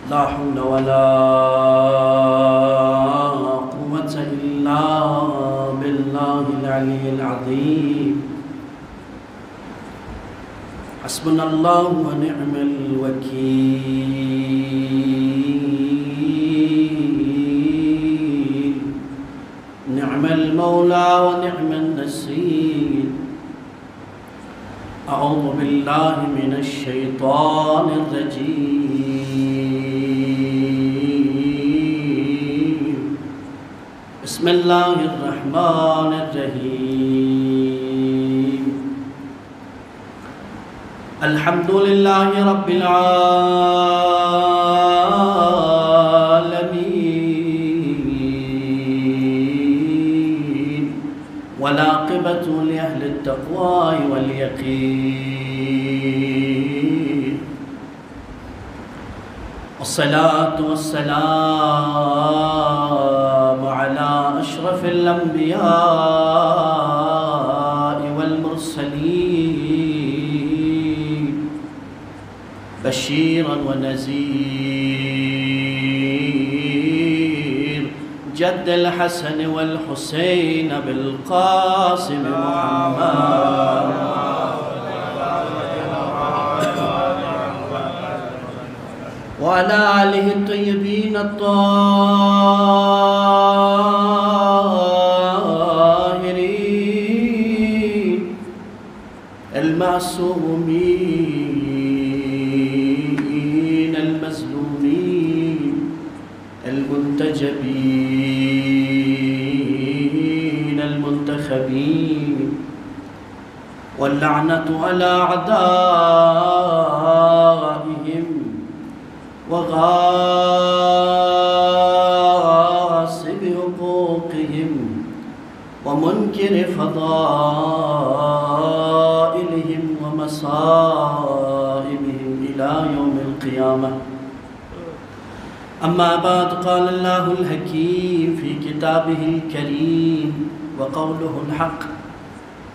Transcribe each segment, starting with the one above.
لا حول ولا قوة إلا بالله العلي العظيم حسبنا الله ونعم الوكيل نعم المولى ونعم النصير أعوذ بالله من الشيطان الرجيم بسم الله الرحمن الرحيم الحمد لله رب العالمين والعاقبة لأهل التقوى واليقين والصلاة والسلام على أشرف الأنبياء والمرسلين بشيرا ونذير جد الحسن والحسين بالقاسم محمد وعلى آله الطيبين الطاهرين المعصومين المظلومين المنتجبين المنتخبين واللعنة على أعدائهم وغاصب حقوقهم ومنكر فضائلهم ومصائبهم إلى يوم القيامة أما بعد قال الله الحكيم في كتابه الكريم وقوله الحق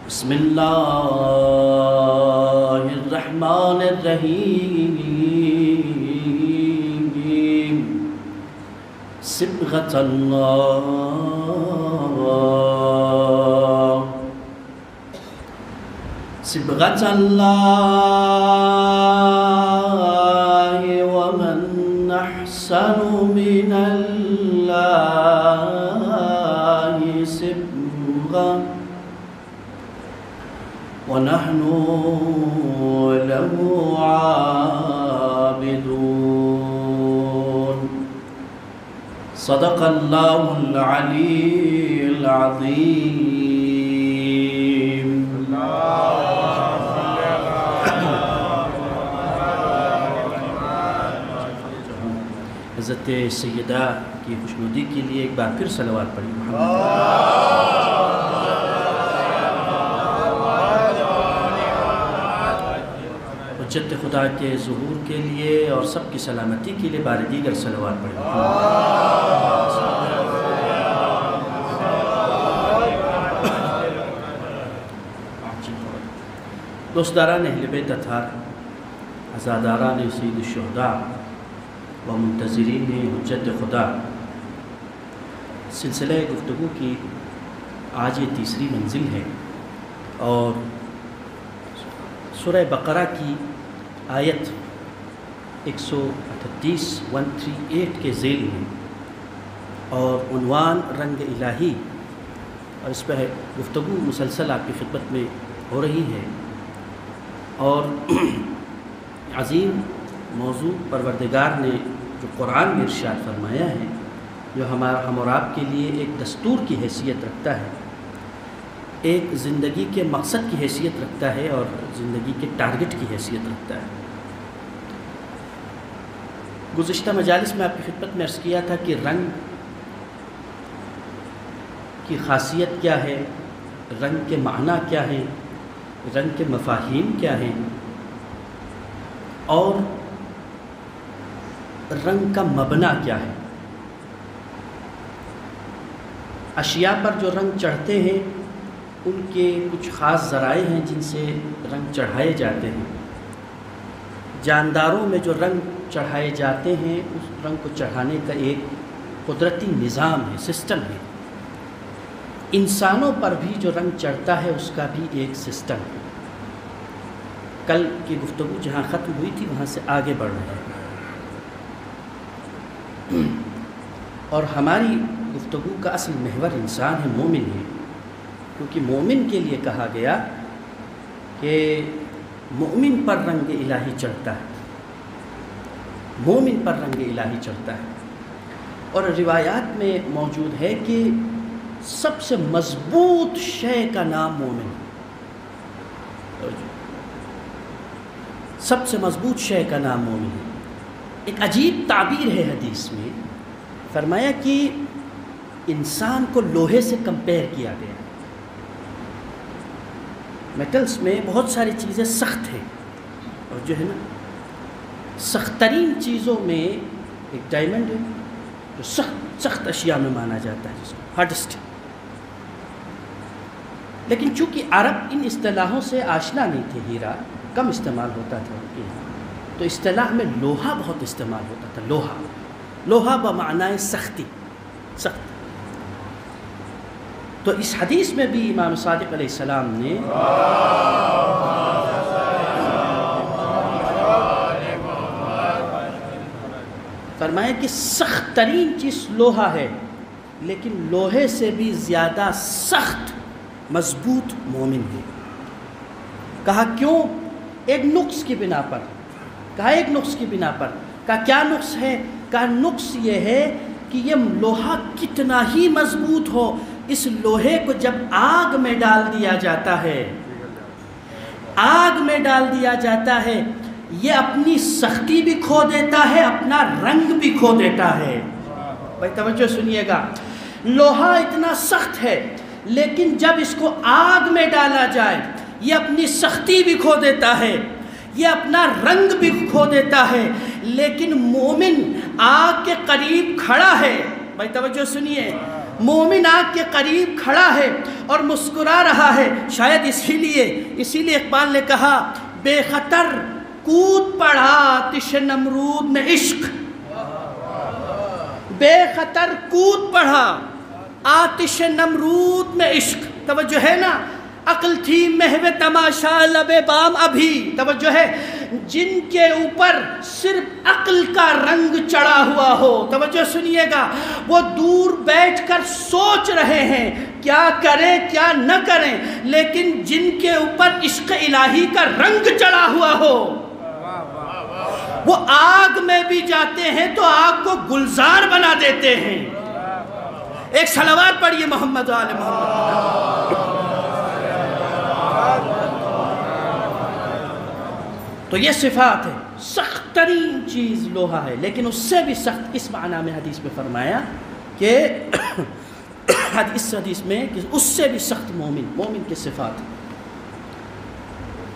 بسم الله الرحمن الرحيم صبغة الله صبغة الله ومن أحسن من الله صبغة ونحن له عابدون صدق الله العلي العظيم حضرت سیدہ کی خوشنودی کے لیے ایک بار پھر صلوات پڑھی حجت خدا کے ظہور کے لیے اور سب کی سلامتی کے لیے بار دیگر صلوات پڑھی دوستداران اہل بیت اطہار عزاداران سید الشہداء و منتظرین حجت خدا سلسلہ گفتگو کی آج یہ تیسری منزل ہے اور سورہ بقرہ کی آیت 138 کے ذیل میں اور عنوان رنگ الہی اور اس پہ گفتگو مسلسل آپ کی خدمت میں ہو رہی ہے اور عظیم موضوع پروردگار نے جو قرآن میں ارشاد فرمایا ہے جو ہم اور آپ کے لیے ایک دستور کی حیثیت رکھتا ہے ایک زندگی کے مقصد کی حیثیت رکھتا ہے اور زندگی کے ٹارگٹ کی حیثیت رکھتا ہے گزشتہ مجالس میں آپ کی خدمت میں عرض کیا تھا کہ رنگ کی خاصیت کیا ہے رنگ کے معنی کیا ہیں رنگ کے مفاہیم کیا ہیں اور رنگ کا مبنی کیا ہے اشیاء پر جو رنگ چڑھتے ہیں ان کے کچھ خاص ذرائع ہیں جن سے رنگ چڑھائے جاتے ہیں جانداروں میں جو رنگ چڑھائے جاتے ہیں اس رنگ کو چڑھانے کا ایک قدرتی نظام ہے، سسٹم ہے۔ انسانوں پر بھی جو رنگ چڑھتا ہے اس کا بھی ایک سسٹم ہے۔ کل کی گفتگو جہاں ختم ہوئی تھی وہاں سے آگے بڑھ رہے ہیں، اور ہماری گفتگو کا اصل محور انسان ہے، مومن ہے، کیونکہ مومن کے لیے کہا گیا کہ مومن پر رنگ الہی چڑھتا ہے، مومن پر رنگ الہی چڑھتا ہے۔ اور روایات میں موجود ہے کہ سب سے مضبوط شے کا نام مومن ہے، سب سے مضبوط شے کا نام مومن ہے۔ ایک عجیب تعبیر ہے حدیث میں، فرمایا کہ انسان کو لوہے سے کمپیئر کیا گیا۔ میٹلز میں بہت ساری چیزیں سخت ہیں، اور جو ہے نا سخت ترین چیزوں میں ایک ڈائمنڈ ہے جو سخت اشیاء میں مانا جاتا ہے، جس کو ہارڈسٹ۔ لیکن چونکہ عرب ان اصطلاحوں سے آشنا نہیں تھے، ہیرا کم استعمال ہوتا تھا ان کے یہاں، تو اصطلاح میں لوہا بہت استعمال ہوتا تھا۔ لوہا بمعنی سختی، سخت۔ تو اس حدیث میں بھی امام صادق علیہ السلام نے فرمایا کہ سخت ترین چیز لوہا ہے، لیکن لوہے سے بھی زیادہ سخت مضبوط مومن ہے۔ کہا کیوں؟ ایک نقص کی بنا پر، کہا ایک نقص کی بنا پر۔ کہا کیا نقص ہے؟ کہا نقص یہ ہے کہ یہ لوہا کتنا ہی مضبوط ہو، اس لوہے کو جب آگ میں ڈال دیا جاتا ہے، آگ میں ڈال دیا جاتا ہے، یہ اپنی سختی بھی کھو دیتا ہے، اپنا رنگ بھی کھو دیتا ہے۔ بھائی توجہ سنیے گا، لوہا اتنا سخت ہے لیکن جب اس کو آگ میں ڈالا جائے یہ اپنی سختی بھی کھو دیتا ہے، یہ اپنا رنگ بھی کھو دیتا ہے، لیکن مومن آگ کے قریب کھڑا ہے۔ بھائی توجہ سنیے، مومن آگ کے قریب کھڑا ہے اور مسکرا رہا ہے۔ شاید اسی لیے اقبال نے کہا بے خطر کود پڑا آتش نمرود میں عشق، بے خطر کود پڑا آتش نمرود میں عشق۔ توجہ ہے نا، عقل تھی محو تماشا لب بام ابھی، توجہ ہے، جن کے اوپر صرف عقل کا رنگ چڑھا ہوا ہو، توجہ سنیے گا، وہ دور بیٹھ کر سوچ رہے ہیں کیا کریں کیا نہ کریں، لیکن جن کے اوپر عشق الہی کا رنگ چڑھا ہوا ہو وہ آگ میں بھی جاتے ہیں تو آگ کو گلزار بنا دیتے ہیں۔ ایک صلوات پڑھیے محمد و آل محمد۔ تو یہ صفات ہے، سخت ترین چیز لوہا ہے، لیکن اس سے بھی سخت اس معنی میں حدیث میں فرمایا کہ اس حدیث میں کہ اس سے بھی سخت مومن کے صفات ہیں۔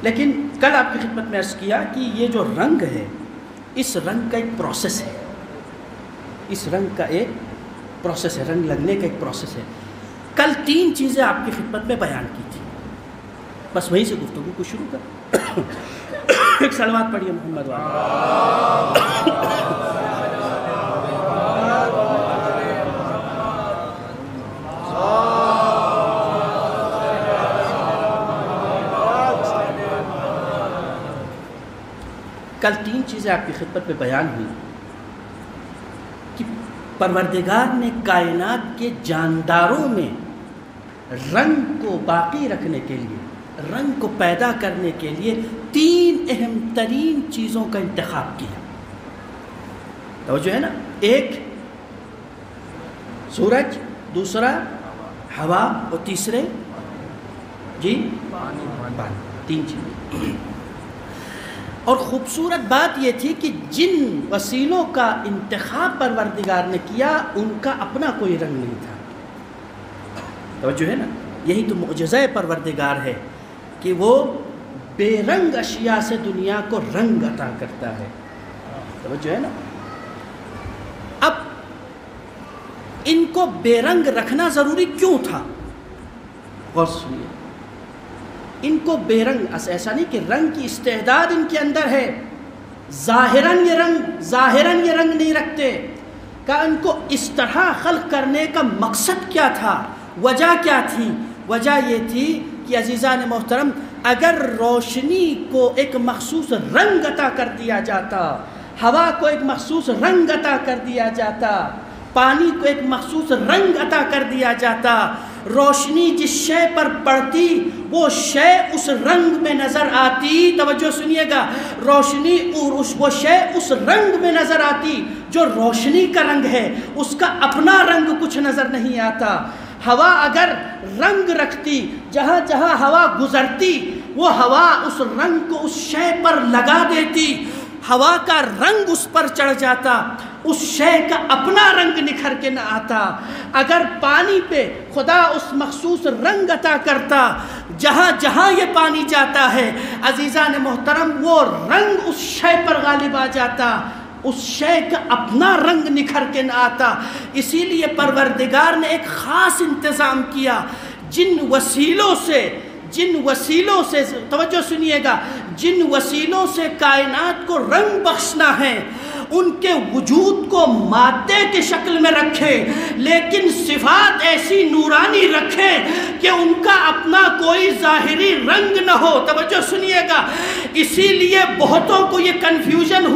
لیکن کل آپ کی خدمت میں عرض کیا کہ یہ جو رنگ ہے، اس رنگ کا ایک پروسیس ہے، اس رنگ کا ایک پروسیس ہے، رنگ لگنے کا ایک پروسیس ہے۔ کل 3 چیزیں آپ کی خدمت میں بیان کی تھی، بس وہیں سے گفتگو کو شروع کر۔ ایک صلوات پڑھیے محمد والے۔ کل 3 چیزیں آپ کی خدمت میں بیان ہوئی کہ پروردگار نے کائنات کے جانداروں میں رنگ کو باقی رکھنے کے لیے، رنگ کو پیدا کرنے کے لیے 3 اہم ترین چیزوں کا انتخاب کیا۔ توجہ ہے نا، ایک سورج، دوسرا ہوا، اور تیسرے پانی۔ 3 چیزیں۔ اور خوبصورت بات یہ تھی کہ جن وسیلوں کا انتخاب پروردگار نے کیا ان کا اپنا کوئی رنگ نہیں تھا۔ توجہ ہے نا، یہی تو معجزہ پروردگار ہے کہ وہ بے رنگ اشیاء سے دنیا کو رنگ عطا کرتا ہے۔ توجہ ہے نا، اب ان کو بے رنگ رکھنا ضروری کیوں تھا؟ غور سنیے، ان کو بے رنگ، ایسا نہیں کہ رنگ کی استعداد ان کے اندر ہے، ظاہراً یہ رنگ نہیں رکھتے کہ ان کو اس طرح خلق کرنے کا مقصد کیا تھا، وجہ کیا تھی؟ وجہ یہ تھی کہ عزیزان محترم، اگر روشنی کو ایک مخصوص رنگ عطا کر دیا جاتا، ہوا کو ایک مخصوص رنگ عطا کر دیا جاتا، پانی کو ایک مخصوص رنگ عطا کر دیا جاتا، روشنی جس شے پر پڑتی وہ شے اس رنگ میں نظر آتی، توجہ سنیے گا، روشنی وہ شے اس رنگ میں نظر آتی جو روشنی کا رنگ ہے، اس کا اپنا رنگ کچھ نظر نہیں آتا۔ ہوا اگر رنگ رکھتی، جہاں جہاں ہوا گزرتی وہ ہوا اس رنگ کو اس شے پر لگا دیتی، ہوا کا رنگ اس پر چڑھ جاتا، اس شے کا اپنا رنگ نکھر کے نہ آتا۔ اگر پانی پہ خدا اس مخصوص رنگ عطا کرتا، جہاں جہاں یہ پانی جاتا ہے عزیزان محترم وہ رنگ اس شے پر غالب آ جاتا، اس شے کا اپنا رنگ نکھر کے نہ آتا۔ اسی لیے پروردگار نے ایک خاص انتظام کیا، جن وسیلوں سے توجہ سنیے گا، جن وسیلوں سے کائنات کو رنگ بخشنا ہے ان کے وجود کو مادے کی شکل میں رکھے، لیکن صفات ایسی نورانی رکھے کہ ان کا اپنا کوئی ظاہری رنگ نہ ہو۔ توجہ سنیے گا، اسی لیے بہتوں کو یہ کنفیوژن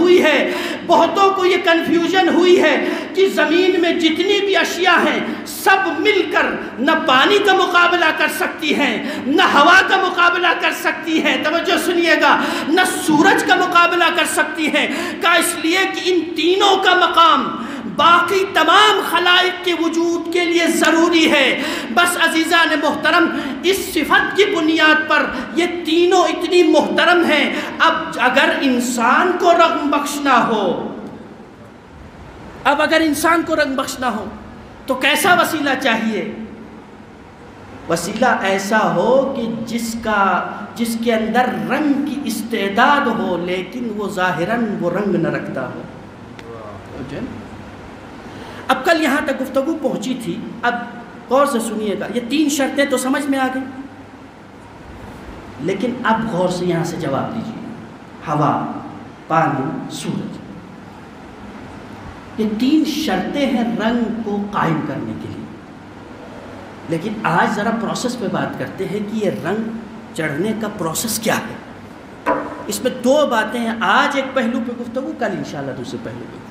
ہوئی ہے کہ زمین میں جتنی بھی اشیاء ہیں سب مل کر نہ پانی کا مقابلہ کر سکتی ہیں، نہ ہوا کا مقابلہ کر سکتی ہیں، توجہ سنیے گا، نہ سورج کا مقابلہ کر سکتی ہیں، کہ اس لیے کہ ان تینوں کا مقام باقی تمام خلائق کے وجود کے لیے ضروری ہے۔ بس عزیزان محترم، اس صفت کی بنیاد پر یہ تینوں اتنی محترم ہیں۔ اب اگر انسان کو رنگ بخشنا ہو تو کیسا وسیلہ چاہیے؟ وسیلہ ایسا ہو کہ جس کے اندر رنگ کی استعداد ہو لیکن وہ ظاہراً وہ رنگ نہ رکھتا ہو۔ اب کل یہاں تک گفتگو پہنچی تھی، اب غور سے سنیے گا، یہ 3 شرطیں تو سمجھ میں آ گئی، لیکن اب غور سے یہاں سے جواب دیجیے۔ ہوا، پانی، سورج، یہ 3 شرطیں ہیں رنگ کو قائم کرنے کے لیے، لیکن آج ذرا پروسیس پہ بات کرتے ہیں کہ یہ رنگ چڑھنے کا پروسیس کیا ہے۔ اس میں 2 باتیں ہیں، آج ایک پہلو پہ گفتگو، کل انشاءاللہ دوسرے پہلو پہ گفتگو۔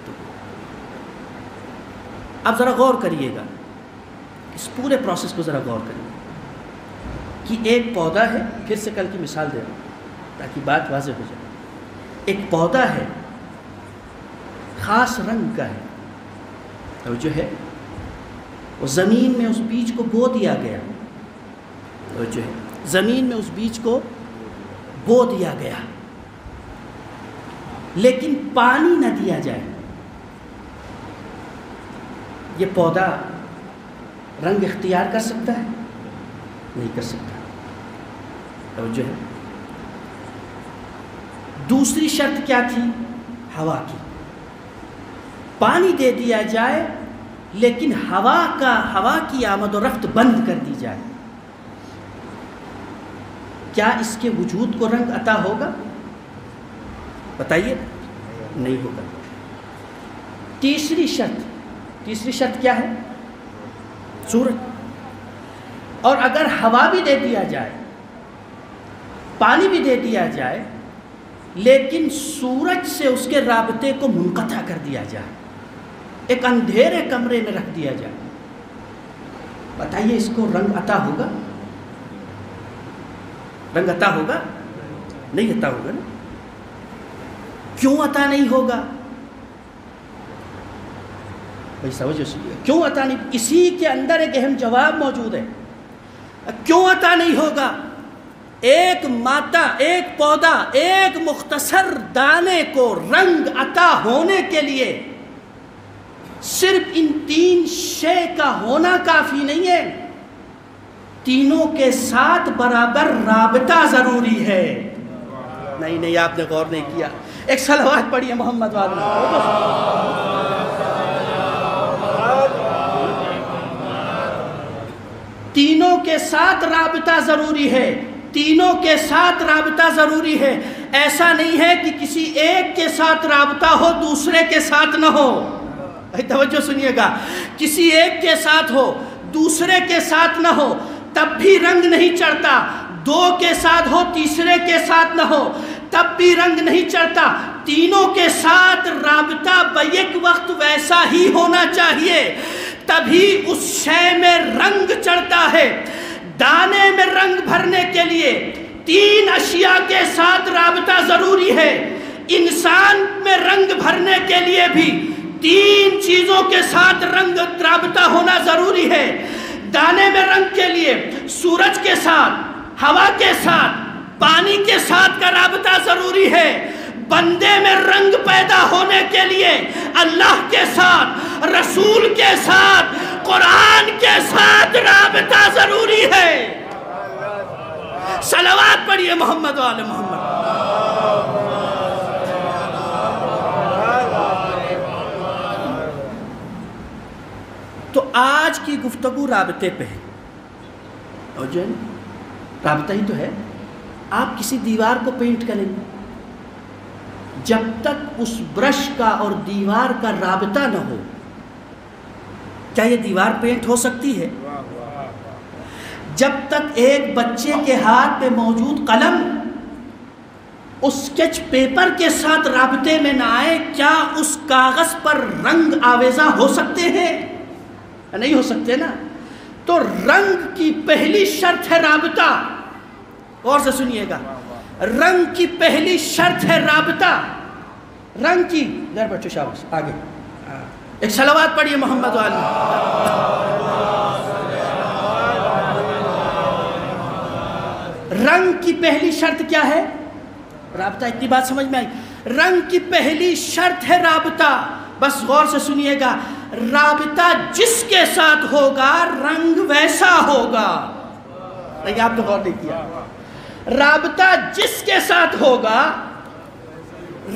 اب ذرا غور کریے گا، اس پورے پروسیس کو ذرا غور کریے کہ ایک پودا ہے، پھر سے کل کی مثال دے رہا ہوں تاکہ بات واضح ہو جائے۔ ایک پودا ہے، خاص رنگ کا ہے، اور جو ہے وہ زمین میں اس بیج کو بو دیا گیا، اور جو ہے زمین میں اس بیج کو بو دیا گیا، لیکن پانی نہ دیا جائے، یہ پودا رنگ اختیار کر سکتا ہے؟ نہیں کر سکتا۔ توجہ ہے۔ دوسری شرط کیا تھی؟ ہوا کی، پانی دے دیا جائے لیکن ہوا کی آمد و رفت بند کر دی جائے، کیا اس کے وجود کو رنگ عطا ہوگا؟ بتائیے، نہیں ہوگا۔ تیسری شرط کیا ہے؟ سورج، اور اگر ہوا بھی دے دیا جائے، پانی بھی دے دیا جائے، لیکن سورج سے اس کے رابطے کو منقطع کر دیا جائے، ایک اندھیرے کمرے میں رکھ دیا جائے، بتائیے اس کو رنگ عطا ہوگا؟ رنگ عطا ہوگا؟ نہیں عطا ہوگا نا۔ کیوں عطا نہیں ہوگا؟ بھائی سمجھو، کیوں عطا نہیں؟ اسی کے اندر ایک اہم جواب موجود ہے۔ کیوں عطا نہیں ہوگا؟ ایک مادہ، ایک پودا، ایک مختصر دانے کو رنگ عطا ہونے کے لیے صرف ان 3 شے کا ہونا کافی نہیں ہے، تینوں کے ساتھ برابر رابطہ ضروری ہے۔ نہیں، آپ نے غور نہیں کیا۔ ایک صلوات پڑھیے محمد والے۔ تینوں کے ساتھ رابطہ ضروری ہے، تینوں کے ساتھ رابطہ ضروری ہے۔ ایسا نہیں ہے کہ کسی ایک کے ساتھ رابطہ ہو دوسرے کے ساتھ نہ ہو. توجہ سنیے گا, کسی ایک کے ساتھ ہو دوسرے کے ساتھ نہ ہو تب بھی رنگ نہیں چڑھتا, دو کے ساتھ ہو تیسرے کے ساتھ نہ ہو تب بھی رنگ نہیں چڑھتا, تینوں کے ساتھ رابطہ بیک وقت ویسا ہی ہونا چاہیے, تبھی اس شے میں رنگ چڑھتا ہے. دانے میں رنگ بھرنے کے لیے 3 اشیاء کے ساتھ رابطہ ضروری ہے. انسان میں رنگ بھرنے کے لیے بھی 3 چیزوں کے ساتھ رابطہ ہونا ضروری ہے. دانے میں رنگ کے لیے سورج کے ساتھ, ہوا کے ساتھ, پانی کے ساتھ کا رابطہ ضروری ہے. بندے میں رنگ پیدا ہونے کے لیے اللہ کے ساتھ, رسول کے ساتھ, قرآن کے ساتھ رابطہ ضروری ہے. صلوات پڑھیے محمد و آل محمد. تو آج کی گفتگو رابطے پہ ہے, اور جو رابطہ ہی تو ہے. آپ کسی دیوار کو پینٹ کریں گے, جب تک اس برش کا اور دیوار کا رابطہ نہ ہو کیا یہ دیوار پینٹ ہو سکتی ہے؟ جب تک ایک بچے کے ہاتھ میں موجود قلم اس اسکیچ پیپر کے ساتھ رابطے میں نہ آئے, کیا اس کاغذ پر رنگ آویزہ ہو سکتے ہیں؟ نہیں ہو سکتے نا. تو رنگ کی پہلی شرط ہے رابطہ. غور سے سنیے گا, رنگ کی پہلی شرط ہے رابطہ. رنگ کی ادھر بچو, شاباش آگے, ایک صلوات پڑھیے محمد والی. رنگ کی پہلی شرط کیا ہے؟ رابطہ. اتنی بات سمجھ میں آئی؟ رنگ کی پہلی شرط ہے رابطہ. بس غور سے سنیے گا, رابطہ جس کے ساتھ ہوگا رنگ ویسا ہوگا. لیکن آپ نے غور نہیں کیا, رابطہ جس کے ساتھ ہوگا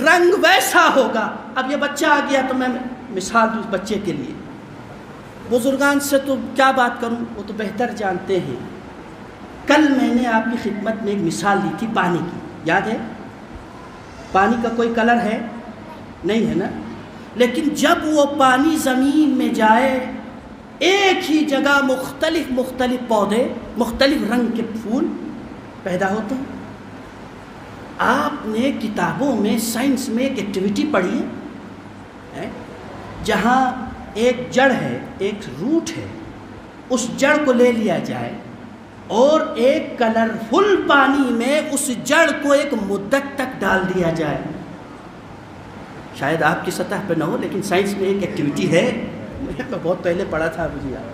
رنگ ویسا ہوگا. اب یہ بچہ آ گیا تو میں مثال دوں اس بچے کے لیے. بزرگان سے تو کیا بات کروں, وہ تو بہتر جانتے ہیں. کل میں نے آپ کی خدمت میں ایک مثال دی تھی پانی کی, یاد ہے؟ پانی کا کوئی کلر ہے نہیں ہے نا, لیکن جب وہ پانی زمین میں جائے ایک ہی جگہ مختلف پودے, مختلف رنگ کے پھول پیدا ہوتے ہیں. آپ نے کتابوں میں سائنس میں ایک ایکٹیویٹی پڑھی ہے جہاں ایک جڑ ہے, ایک روٹ ہے, اس جڑ کو لے لیا جائے اور ایک کلرفل پانی میں اس جڑ کو ایک مدت تک ڈال دیا جائے. شاید آپ کی سطح پہ نہ ہو لیکن سائنس میں ایک ایکٹیویٹی ہے, میں تو بہت پہلے پڑھا تھا مجھے یاد.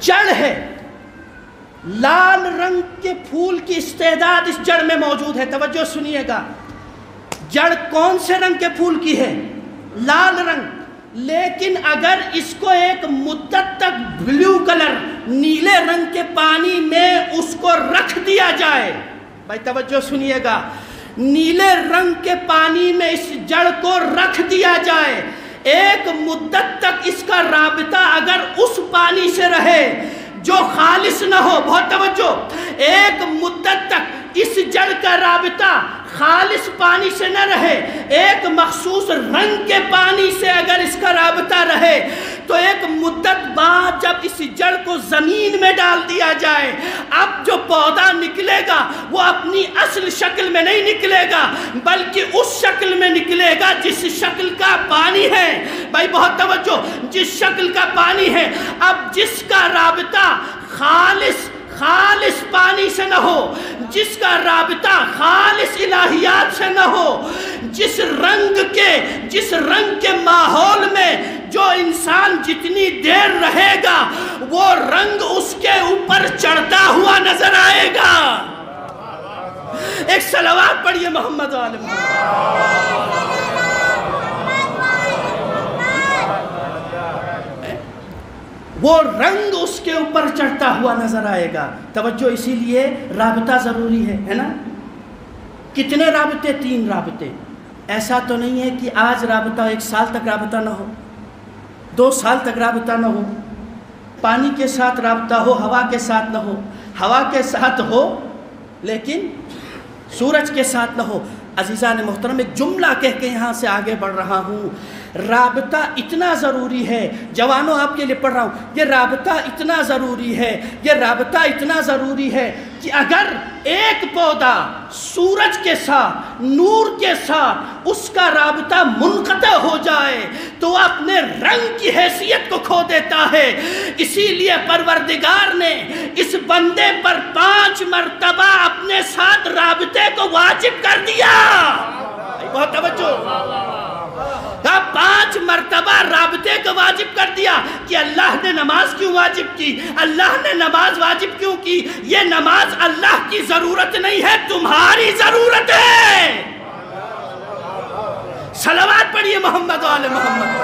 جڑ ہے, لال رنگ کے پھول کی استعداد اس جڑ میں موجود ہے. توجہ سنیے گا, جڑ کون سے رنگ کے پھول کی ہے؟ لال رنگ. لیکن اگر اس کو ایک مدت تک بلیو کلر, نیلے رنگ کے پانی میں اس کو رکھ دیا جائے, بھائی توجہ سنیے گا, نیلے رنگ کے پانی میں اس جڑ کو رکھ دیا جائے, ایک مدت تک اس کا رابطہ اگر اس پانی سے رہے جو خالص نہ ہو, بہت توجہ, ایک مدت تک اس جڑ کا رابطہ خالص پانی سے نہ رہے, ایک مخصوص رنگ کے پانی سے اگر اس کا رابطہ رہے, تو ایک مدت بعد جب اس جڑ کو زمین میں ڈال دیا جائے, اب جو پودا نکلے گا وہ اپنی اصل شکل میں نہیں نکلے گا بلکہ اس شکل میں نکلے گا جس شکل کا پانی ہے. بھائی بہت توجہ, جس شکل کا پانی ہے. اب جس کا رابطہ خالص پانی سے نہ ہو, جس کا رابطہ خالص الہیات سے نہ ہو, جس رنگ کے ماحول میں جو انسان جتنی دیر رہے گا وہ رنگ اس کے اوپر چڑھتا ہوا نظر آئے گا. ایک صلوات پڑھیے محمد علیہ محمد. وہ رنگ اس کے اوپر چڑھتا ہوا نظر آئے گا. توجہ, اسی لیے رابطہ ضروری ہے نا. کتنے رابطے؟ 3 رابطے. ایسا تو نہیں ہے کہ آج رابطہ 1 سال تک رابطہ نہ ہو, 2 سال تک رابطہ نہ ہو. پانی کے ساتھ رابطہ ہو, ہوا کے ساتھ نہ ہو. ہوا کے ساتھ ہو لیکن سورج کے ساتھ نہ ہو۔ عزیزان محترم، ایک جملہ کہہ کے یہاں سے آگے بڑھ رہا ہوں۔ رابطہ اتنا ضروری ہے، جوانوں آپ کے لیے پڑھ رہا ہوں، یہ رابطہ اتنا ضروری ہے، یہ رابطہ اتنا ضروری ہے کہ اگر ایک پودا سورج کے ساتھ، نور کے ساتھ اس کا رابطہ منقطع ہو جائے تو وہ اپنے رنگ کی حیثیت کو کھو دیتا ہے۔ اسی لیے پروردگار نے اس بندے پر 5 مرتبہ اپنے ساتھ رابطے کو واجب کر دیا۔ بہت توجہ، 5 مرتبہ رابطے کو واجب کر دیا۔ کہ اللہ نے نماز کیوں واجب کی؟ اللہ نے نماز واجب کیوں کی؟ یہ نماز اللہ کی ضرورت نہیں ہے، تمہاری ضرورت ہے۔ صلوات پڑھیے محمد و آل محمد۔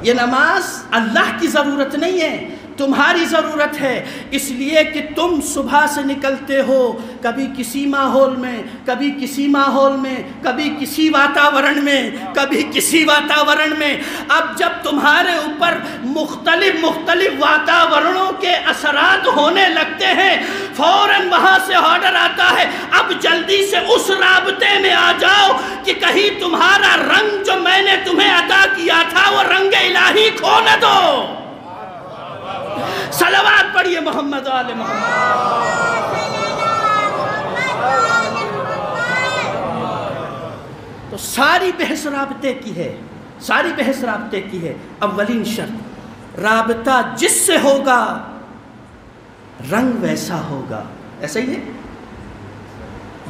یہ نماز اللہ کی ضرورت نہیں ہے، تمہاری ضرورت ہے۔ اس لیے کہ تم صبح سے نکلتے ہو، کبھی کسی ماحول میں، کبھی کسی ماحول میں، کبھی کسی واتاورن میں، کبھی کسی واتاورن میں۔ اب جب تمہارے اوپر مختلف واتاورنوں کے اثرات ہونے لگتے ہیں، فوراً وہاں سے آرڈر آتا ہے اب جلدی سے اس رابطے میں آ جاؤ کہ کہیں تمہارا رنگ جو میں نے تمہیں عطا کیا تھا وہ رنگ الہی کھو نہ دو۔ صلوات پڑھیے محمد و آل محمد۔ تو ساری بحث رابطے کی ہے، ساری بحث رابطے کی ہے۔ اولین شرط، رابطہ جس سے ہوگا رنگ ویسا ہوگا۔ ایسا ہی ہے،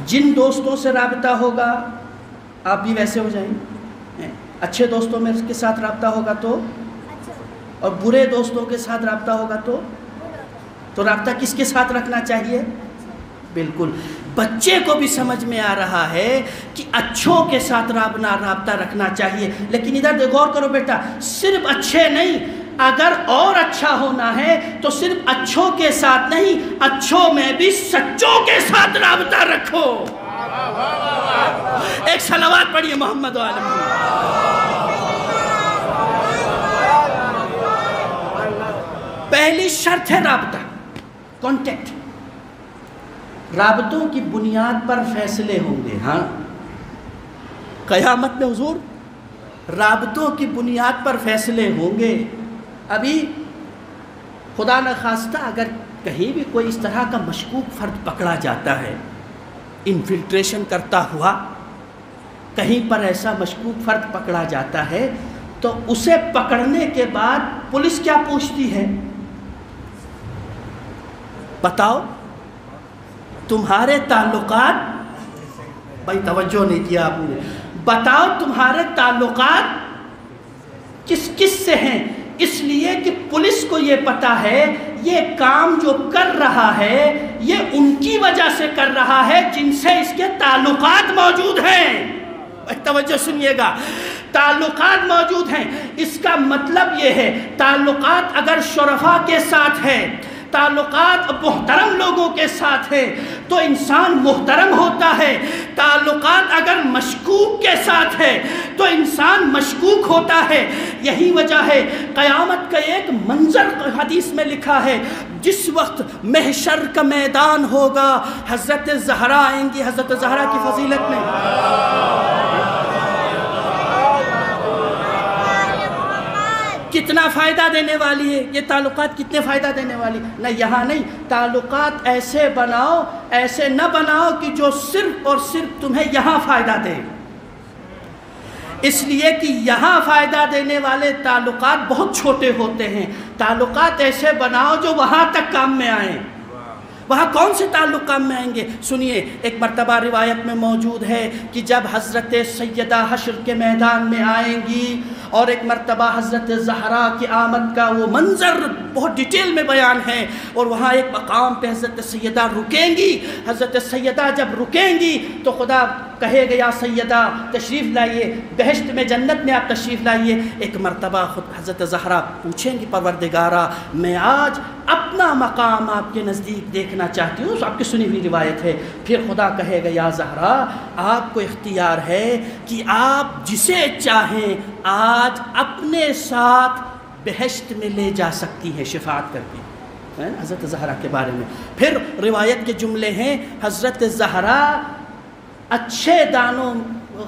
جن دوستوں سے رابطہ ہوگا آپ بھی ویسے ہو جائیں گے۔ اچھے دوستوں میں اس کے ساتھ رابطہ ہوگا تو، اور برے دوستوں کے ساتھ رابطہ ہوگا تو رابطہ کس کے ساتھ رکھنا چاہیے؟ بالکل بچے کو بھی سمجھ میں آ رہا ہے کہ اچھوں کے ساتھ رابطہ رکھنا چاہیے۔ لیکن ادھر غور کرو بیٹا، صرف اچھے نہیں، اگر اور اچھا ہونا ہے تو صرف اچھوں کے ساتھ نہیں، اچھوں میں بھی سچوں کے ساتھ رابطہ رکھو۔ ایک صلوات پڑھیے محمد و آل محمد۔ پہلی شرط ہے رابطہ، کانٹیکٹ۔ رابطوں کی بنیاد پر فیصلے ہوں گے۔ ہاں، قیامت میں حضور رابطوں کی بنیاد پر فیصلے ہوں گے۔ ابھی خدا نخواستہ اگر کہیں بھی کوئی اس طرح کا مشکوک فرد پکڑا جاتا ہے، انفلٹریشن کرتا ہوا کہیں پر ایسا مشکوک فرد پکڑا جاتا ہے، تو اسے پکڑنے کے بعد پولیس کیا پوچھتی ہے؟ بتاؤ تمہارے تعلقات، بھائی توجہ نہیں کیا آپ نے، بتاؤ تمہارے تعلقات کس کس سے ہیں؟ اس لیے کہ پولیس کو یہ پتا ہے یہ کام جو کر رہا ہے یہ ان کی وجہ سے کر رہا ہے جن سے اس کے تعلقات موجود ہیں۔ توجہ سنیے گا، تعلقات موجود ہیں، اس کا مطلب یہ ہے تعلقات اگر شرفاء کے ساتھ ہے، تعلقات محترم لوگوں کے ساتھ ہے تو انسان محترم ہوتا ہے، تعلقات اگر مشکوک کے ساتھ ہے تو انسان مشکوک ہوتا ہے۔ یہی وجہ ہے قیامت کا ایک منظر حدیث میں لکھا ہے، جس وقت محشر کا میدان ہوگا، حضرت زہرا آئیں گی، حضرت زہرا کی فضیلت میں کتنا فائدہ دینے والی ہے یہ تعلقات، کتنے فائدہ دینے والی نہ یہاں نہیں، تعلقات ایسے بناؤ، ایسے نہ بناؤ کہ جو صرف اور صرف تمہیں یہاں فائدہ دے، اس لیے کہ یہاں فائدہ دینے والے تعلقات بہت چھوٹے ہوتے ہیں۔ تعلقات ایسے بناؤ جو وہاں تک کام میں آئیں۔ وہاں کون سے تعلق کام میں آئیں گے؟ سنیے، ایک مرتبہ روایت میں موجود ہے کہ جب حضرت سیدہ حشر کے میدان میں آئیں گی اور ایک مرتبہ حضرت زہرا کی آمد کا وہ منظر بہت ڈیٹیل میں بیان ہے، اور وہاں ایک مقام پہ حضرت سیدہ رکیں گی۔ حضرت سیدہ جب رکیں گی تو خدا کہے گا یا سیدہ تشریف لائیے، بہشت میں جنت میں آپ تشریف لائیے۔ ایک مرتبہ خود حضرت زہرا پوچھیں گی پروردگارہ میں آج اپنا مقام آپ کے نزدیک دیکھنا چاہتی ہوں، آپ کی سنی ہوئی روایت ہے۔ پھر خدا کہے گا یا زہرا آپ کو اختیار ہے کہ آپ جسے چاہیں آج اپنے ساتھ بہشت میں لے جا سکتی ہیں شفاعت کر کے، حضرت زہرا کے بارے میں۔ پھر روایت کے جملے ہیں، حضرت زہرا اچھے دانوں،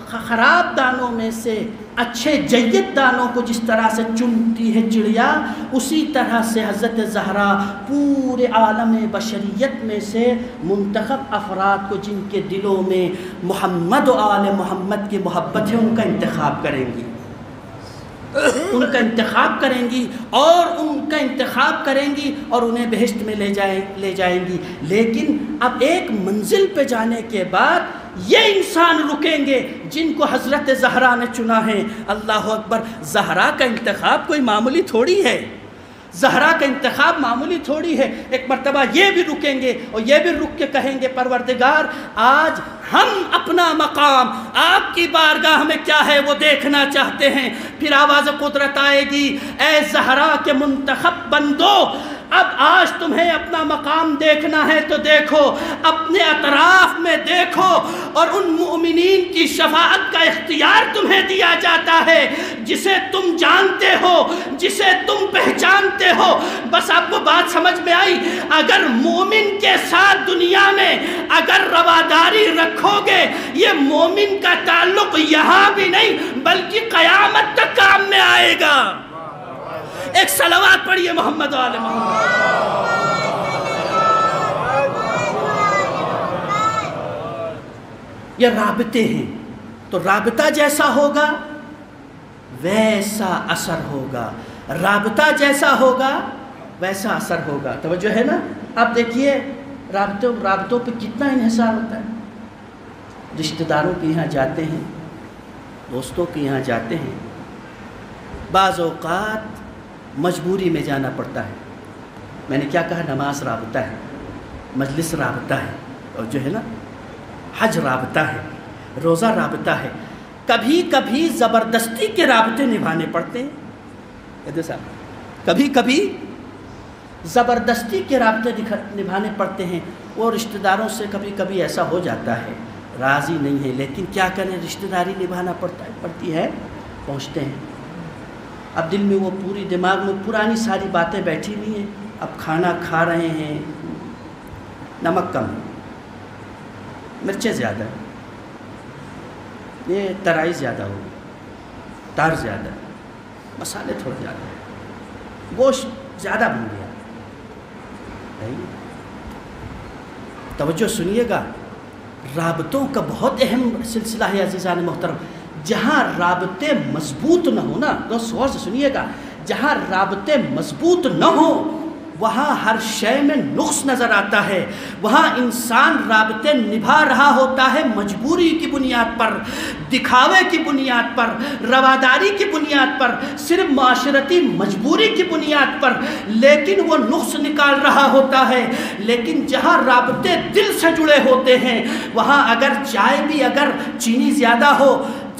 خراب دانوں میں سے اچھے جید دانوں کو جس طرح سے چنتی ہے چڑیا، اسی طرح سے حضرت زہرا پورے عالم بشریت میں سے منتخب افراد کو جن کے دلوں میں محمد و آل محمد کی محبت ہے ان کا انتخاب کریں گی، ان کا انتخاب کریں گی اور ان کا انتخاب کریں گی اور انہیں بہشت میں لے جائیں گی۔ لیکن اب ایک منزل پہ جانے کے بعد یہ انسان رکیں گے جن کو حضرت زہرا نے چنا ہے۔ اللہ اکبر! زہرا کا انتخاب کوئی معمولی تھوڑی ہے، زہرا کا انتخاب معمولی تھوڑی ہے۔ ایک مرتبہ یہ بھی رکیں گے اور یہ بھی رک کے کہیں گے پروردگار آج ہم اپنا مقام آپ کی بارگاہ میں کیا ہے وہ دیکھنا چاہتے ہیں۔ پھر آواز قدرت آئے گی، اے زہرا کے منتخب بندو، اب آج تمہیں اپنا مقام دیکھنا ہے تو دیکھو، اپنے اطراف میں دیکھو، اور ان مؤمنین کی شفاعت کا اختیار تمہیں دیا جاتا ہے جسے تم جانتے ہو، جسے تم پہچانتے ہو۔ بس آپ کو بات سمجھ میں آئی؟ اگر مومن کے ساتھ دنیا میں اگر رواداری رکھو گے، یہ مومن کا تعلق یہاں بھی نہیں بلکہ قیامت تک کام میں آئے گا۔ ایک صلوات پڑھیے محمد و آل محمد۔ یہ رابطے ہیں، تو رابطہ جیسا ہوگا ویسا اثر ہوگا، رابطہ جیسا ہوگا ویسا اثر ہوگا۔ توجہ ہے نا؟ اب دیکھیے رابطوں پہ کتنا انحصار ہوتا ہے۔ رشتہ داروں کے یہاں جاتے ہیں، دوستوں کے یہاں جاتے ہیں، بعض اوقات مجبوری میں جانا پڑتا ہے۔ میں نے کیا کہا؟ نماز رابطہ ہے، مجلس رابطہ ہے، اور جو ہے نا حج رابطہ ہے، روزہ رابطہ ہے۔ کبھی کبھی زبردستی کے رابطے نبھانے پڑتے ہیں، کبھی کبھی زبردستی کے رابطے نبھانے پڑتے ہیں۔ وہ رشتہ داروں سے کبھی کبھی ایسا ہو جاتا ہے، راضی نہیں ہے، لیکن کیا کریں، رشتہ داری نبھانا پڑتی ہے، پہنچتے ہیں۔ اب دل میں وہ پوری دماغ میں پرانی ساری باتیں بیٹھی ہوئی ہیں۔ اب کھانا کھا رہے ہیں، نمک کم ہے، مرچیں زیادہ ہے، یہ ترائی زیادہ ہوگی، تار زیادہ ہے، مسالے تھوڑے زیادہ ہیں، گوشت زیادہ بن گیا۔ توجہ سنیے گا، رابطوں کا بہت اہم سلسلہ ہے عزیزان محترم۔ جہاں رابطے مضبوط نہ ہو نا، تو غور سے سنیے گا، جہاں رابطے مضبوط نہ ہو وہاں ہر شے میں نقص نظر آتا ہے۔ وہاں انسان رابطے نبھا رہا ہوتا ہے مجبوری کی بنیاد پر، دکھاوے کی بنیاد پر، رواداری کی بنیاد پر، صرف معاشرتی مجبوری کی بنیاد پر، لیکن وہ نقص نکال رہا ہوتا ہے۔ لیکن جہاں رابطے دل سے جڑے ہوتے ہیں وہاں اگر چائے بھی اگر چینی زیادہ ہو،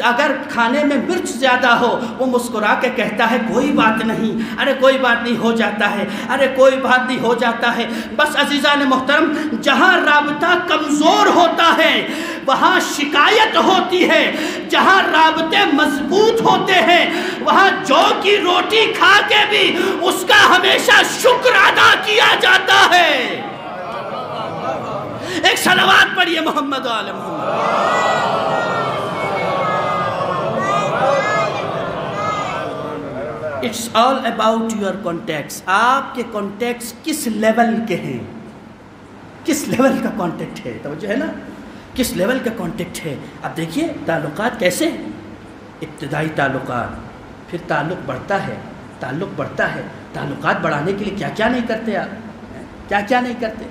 اگر کھانے میں مرچ زیادہ ہو، وہ مسکرا کے کہتا ہے کوئی بات نہیں، ارے کوئی بات نہیں، ہو جاتا ہے، ارے کوئی بات نہیں، ہو جاتا ہے۔ بس عزیزان محترم، جہاں رابطہ کمزور ہوتا ہے وہاں شکایت ہوتی ہے، جہاں رابطے مضبوط ہوتے ہیں وہاں جو کی روٹی کھا کے بھی اس کا ہمیشہ شکر ادا کیا جاتا ہے۔ ایک صلوات پڑھیے محمد و آل محمد۔ It's all about your contacts۔ آپ کے کانٹیکٹس کس لیول کے ہیں، کس لیول کا کانٹیکٹ ہے، توجہ ہے نا، کس لیول کا کانٹیکٹ ہے۔ اب دیکھیے تعلقات کیسے ہیں، ابتدائی تعلقات، پھر تعلق بڑھتا ہے، تعلق بڑھتا ہے۔ تعلقات بڑھانے کے لیے کیا کیا نہیں کرتے آپ، کیا کیا نہیں کرتے،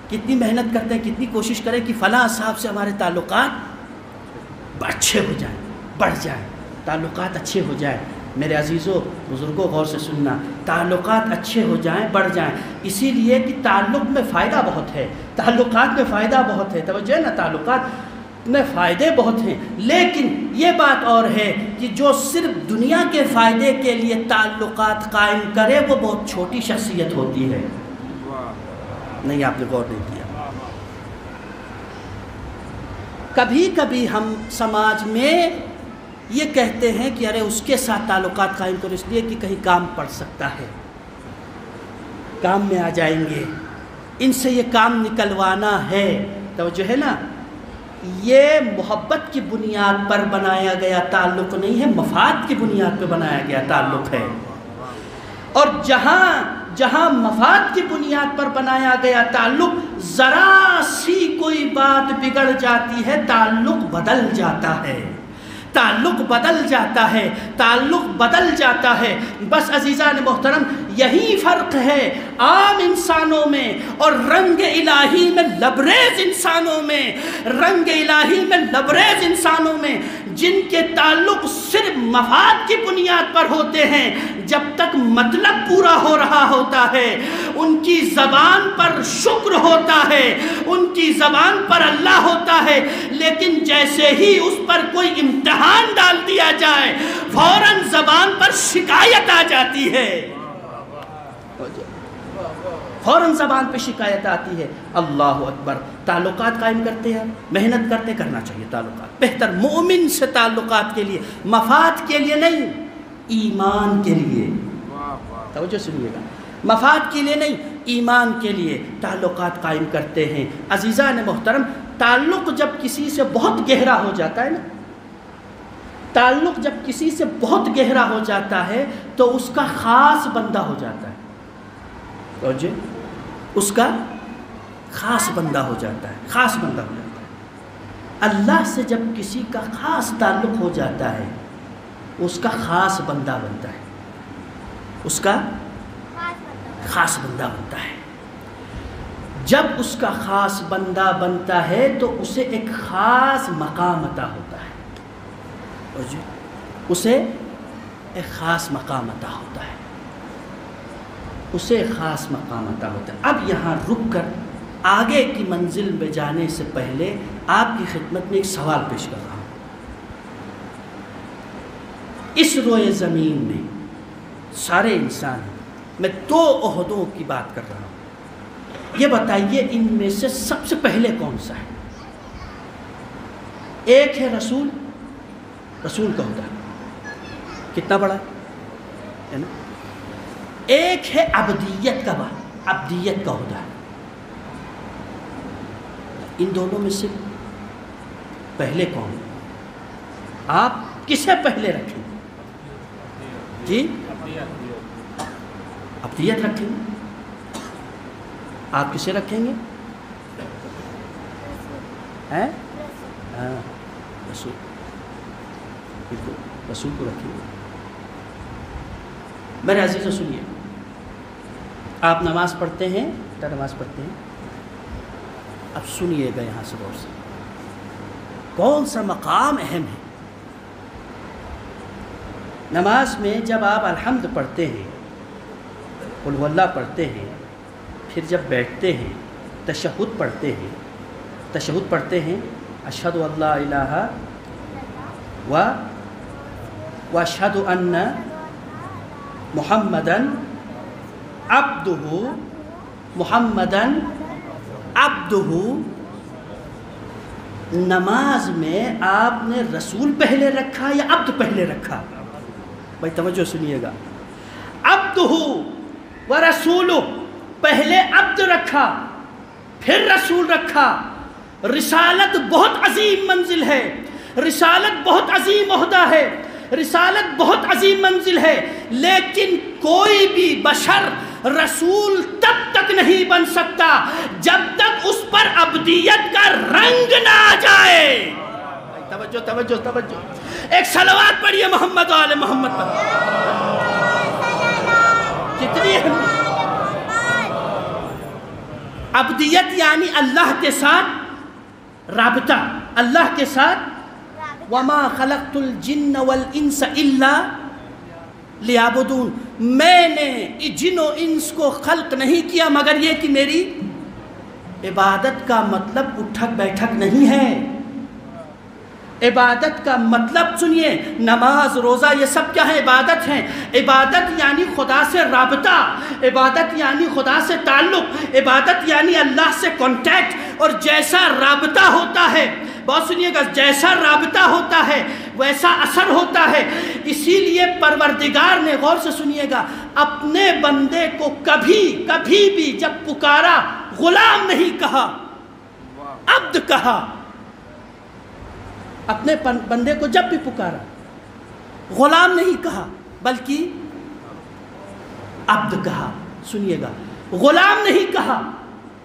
کتنی محنت کرتے ہیں، کتنی کوشش کریں کہ فلاں صاحب سے ہمارے تعلقات اچھے ہو جائیں، بڑھ جائیں، تعلقات اچھے ہو جائیں۔ میرے عزیزوں بزرگوں غور سے سننا، تعلقات اچھے ہو جائیں، بڑھ جائیں، اسی لیے کہ تعلق میں فائدہ بہت ہے، تعلقات میں فائدہ بہت ہے، توجہ ہے نا، تعلقات میں فائدے بہت ہیں۔ لیکن یہ بات اور ہے کہ جو صرف دنیا کے فائدے کے لیے تعلقات قائم کرے وہ بہت چھوٹی شخصیت ہوتی ہے۔ نہیں، آپ نے غور نہیں کیا۔ کبھی کبھی ہم سماج میں یہ کہتے ہیں کہ ارے اس کے ساتھ تعلقات قائم کرو، اس لیے کہ کہیں کام پڑ سکتا ہے، کام میں آ جائیں گے، ان سے یہ کام نکلوانا ہے۔ توجہ ہے نا، یہ محبت کی بنیاد پر بنایا گیا تعلق نہیں ہے، مفاد کی بنیاد پہ بنایا گیا تعلق ہے۔ اور جہاں مفاد کی بنیاد پر بنایا گیا تعلق، ذرا سی کوئی بات بگڑ جاتی ہے تعلق بدل جاتا ہے، تعلق بدل جاتا ہے، تعلق بدل جاتا ہے۔ بس عزیزان محترم، یہی فرق ہے عام انسانوں میں اور رنگ الہی میں لبریز انسانوں میں، رنگ الہی میں لبریز انسانوں میں، جن کے تعلق صرف مفاد کی بنیاد پر ہوتے ہیں، جب تک مطلب پورا ہو رہا ہوتا ہے ان کی زبان پر شکر ہوتا ہے، ان کی زبان پر اللہ ہوتا ہے، لیکن جیسے ہی اس پر کوئی امتحان ڈال دیا جائے فوراً زبان پر شکایت آ جاتی ہے، فوراً زبان پہ شکایت آتی ہے۔ اللہ اکبر، تعلقات قائم کرتے ہیں، محنت کرنا چاہیے تعلقات، بہتر مومن سے تعلقات کے لیے، مفاد کے لیے نہیں، ایمان کے لیے، توجہ سنیے گا، مفاد کے لیے نہیں، ایمان کے لیے تعلقات قائم کرتے ہیں۔ عزیزان محترم، تعلق جب کسی سے بہت گہرا ہو جاتا ہے نا، تعلق جب کسی سے بہت گہرا ہو جاتا ہے تو اس کا خاص بندہ ہو جاتا ہے، توجہ، اس کا خاص بندہ ہو جاتا ہے، خاص بندہ ہو جاتا ہے۔ اللہ سے جب کسی کا خاص تعلق ہو جاتا ہے اس کا خاص بندہ بنتا ہے، اس کا خاص بندہ بنتا ہے۔ جب اس کا خاص بندہ بنتا ہے تو اسے ایک خاص مقام عطا ہوتا ہے، اسے ایک خاص مقام عطا ہوتا ہے، اسے خاص مقام عطا ہوتا ہے۔ اب یہاں رک کر آگے کی منزل میں جانے سے پہلے آپ کی خدمت میں ایک سوال پیش کر رہا ہوں۔ اس روئے زمین میں سارے انسان ہیں، میں دو عہدوں کی بات کر رہا ہوں، یہ بتائیے ان میں سے سب سے پہلے کون سا ہے؟ ایک ہے رسول کا عہدہ، کتنا بڑا ہے نا؟ ایک ہے عبدیت کا عہدہ۔ ان دونوں میں سے پہلے کون ہے؟ آپ کسے پہلے رکھیں گے؟ جی، عبدیت رکھیں گے۔ آپ کسے رکھیں گے؟ رسول، بالکل رسول کو رکھیں گے۔ میرے عزیزوں سنیے، آپ نماز پڑھتے ہیں، نماز پڑھتے ہیں، اب سنیے گا یہاں سے غور سے، کون سا مقام اہم ہے نماز میں؟ جب آپ الحمد پڑھتے ہیں، قل هو اللہ پڑھتے ہیں، پھر جب بیٹھتے ہیں تشہد پڑھتے ہیں، اشہد ان لا الہ و اشہد ان محمدن عبدہ، نماز میں آپ نے رسول پہلے رکھا یا عبد پہلے رکھا؟ بھائی توجہ سنیے گا، عبدہ و رسولہ، پہلے عبد رکھا پھر رسول رکھا۔ رسالت بہت عظیم منزل ہے، رسالت بہت عظیم عہدہ ہے، رسالت بہت عظیم منزل ہے، لیکن کوئی بھی بشر رسول تب تک نہیں بن سکتا جب تک اس پر عبدیت کا رنگ نہ آ جائے۔ توجہ، ایک صلوات پڑھیے محمد و آل محمد پر، کتنی ہے؟ عبدیت یعنی اللہ کے ساتھ رابطہ، اللہ کے ساتھ، وَمَا خَلَقْتُ الْجِنَّ وَالْإِنسَ إِلَّا لِيَعْبُدُونَ، میں نے جن و انس کو خلق نہیں کیا مگر یہ کہ میری عبادت کا مطلب اٹھک بیٹھک نہیں ہے۔ عبادت کا مطلب سنیے، نماز، روزہ، یہ سب کیا ہے؟ عبادت ہیں۔ عبادت یعنی خدا سے رابطہ، عبادت یعنی خدا سے تعلق، عبادت یعنی اللہ سے کانٹیکٹ۔ اور جیسا رابطہ ہوتا ہے، بہت سنیے گا، جیسا رابطہ ہوتا ہے ویسا اثر ہوتا ہے۔ اسی لیے پروردگار نے، غور سے سنیے گا، اپنے بندے کو کبھی بھی جب پکارا غلام نہیں کہا، عبد کہا۔ اپنے بندے کو جب بھی پکارا غلام نہیں کہا بلکہ عبد کہا۔ سنیے گا، غلام نہیں کہا،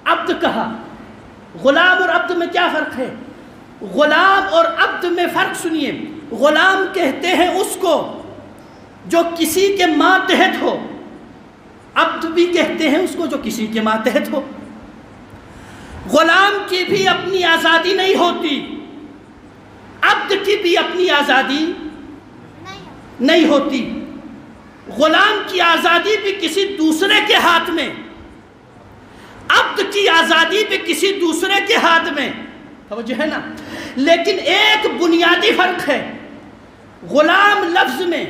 عبد کہا۔ غلام اور عبد میں کیا فرق ہے؟ غلام اور عبد میں فرق سنیے۔ غلام کہتے ہیں اس کو جو کسی کے ماتحت ہو، عبد بھی کہتے ہیں اس کو جو کسی کے ماتحت ہو۔ غلام کی بھی اپنی آزادی نہیں ہوتی، عبد کی بھی اپنی آزادی نہیں ہوتی۔ غلام کی آزادی بھی کسی دوسرے کے ہاتھ میں، عبد کی آزادی بھی کسی دوسرے کے ہاتھ میں، توجہ ہے نا۔ لیکن ایک بنیادی فرق ہے، غلام لفظ میں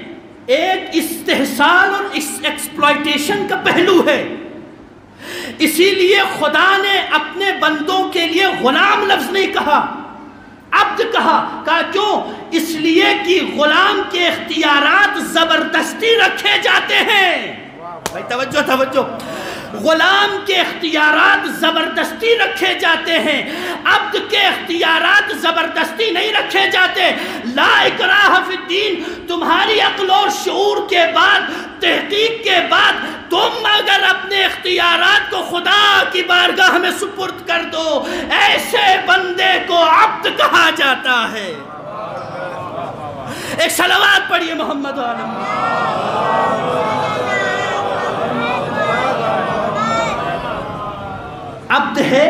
ایک استحصال اور ایکسپلائٹیشن کا پہلو ہے۔ اسی لیے خدا نے اپنے بندوں کے لیے غلام لفظ نہیں کہا، عبد کہا۔ کیوں؟ اس لیے کہ غلام کے اختیارات زبردستی رکھے جاتے ہیں۔ بھائی توجہ، غلام کے اختیارات زبردستی رکھے جاتے ہیں، عبد کے اختیارات زبردستی نہیں رکھے جاتے۔ لا اکراہ فی الدین، تمہاری عقل اور شعور کے بعد، تحقیق کے بعد تم اگر اپنے اختیارات کو خدا کی بارگاہ میں سپرد کر دو، ایسے بندے کو عبد کہا جاتا ہے۔ ایک صلوات پڑھیے محمد عالم۔ عبد ہے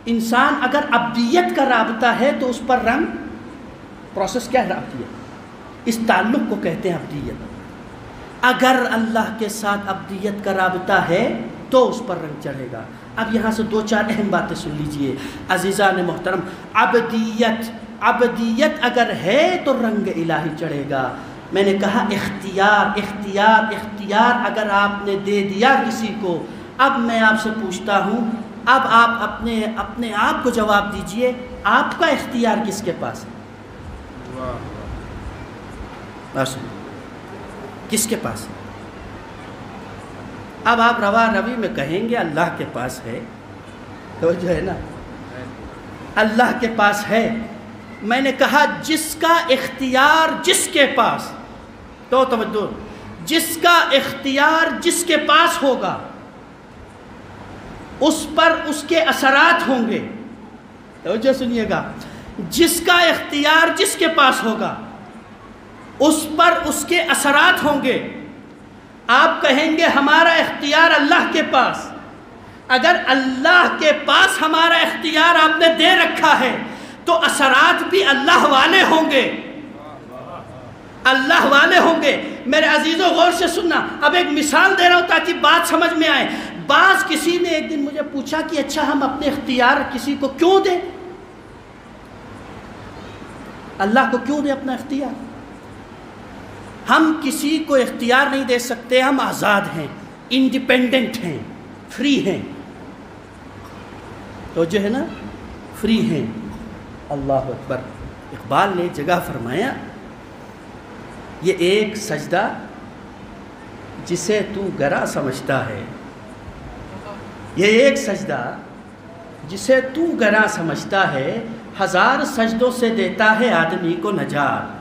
انسان، اگر عبدیت کا رابطہ ہے تو اس پر رنگ، پروسیس کیا ہے؟ عبدیت، اس تعلق کو کہتے ہیں عبدیت۔ اگر اللہ کے ساتھ عبدیت کا رابطہ ہے تو اس پر رنگ چڑھے گا۔ اب یہاں سے دو چار اہم باتیں سن لیجئے عزیزان محترم۔ عبدیت اگر ہے تو رنگ الہی چڑھے گا۔ میں نے کہا اختیار اگر آپ نے دے دیا کسی کو، اب میں آپ سے پوچھتا ہوں، اب آپ اپنے آپ کو جواب دیجئے، آپ کا اختیار کس کے پاس ہے؟ کس کے پاس ہے؟ اب آپ روا روی میں کہیں گے اللہ کے پاس ہے، تو جو ہے نا اللہ کے پاس ہے۔ میں نے کہا جس کا اختیار جس کے پاس، تو توجہ، جس کا اختیار جس کے پاس ہوگا اس پر اس کے اثرات ہوں گے۔ توجہ سنیے گا، جس کا اختیار جس کے پاس ہوگا اس پر اس کے اثرات ہوں گے۔ آپ کہیں گے ہمارا اختیار اللہ کے پاس، اگر اللہ کے پاس ہمارا اختیار آپ نے دے رکھا ہے تو اثرات بھی اللہ والے ہوں گے، اللہ والے ہوں گے۔ میرے عزیزوں غور سے سننا، اب ایک مثال دے رہا ہوں تاکہ بات سمجھ میں آئے۔ بعض کسی نے ایک دن مجھے پوچھا کہ اچھا ہم اپنے اختیار کسی کو کیوں دیں؟ اللہ کو کیوں دیں اپنا اختیار؟ ہم کسی کو اختیار نہیں دے سکتے، ہم آزاد ہیں، انڈیپینڈنٹ ہیں، فری ہیں، تو جو ہے نا فری ہیں۔ اللہ اکبر۔ اقبال نے جگہ فرمایا، یہ ایک سجدہ جسے تو گرا سمجھتا ہے، یہ ایک سجدہ جسے تو گرا سمجھتا ہے، ہزار سجدوں سے دیتا ہے آدمی کو نجات۔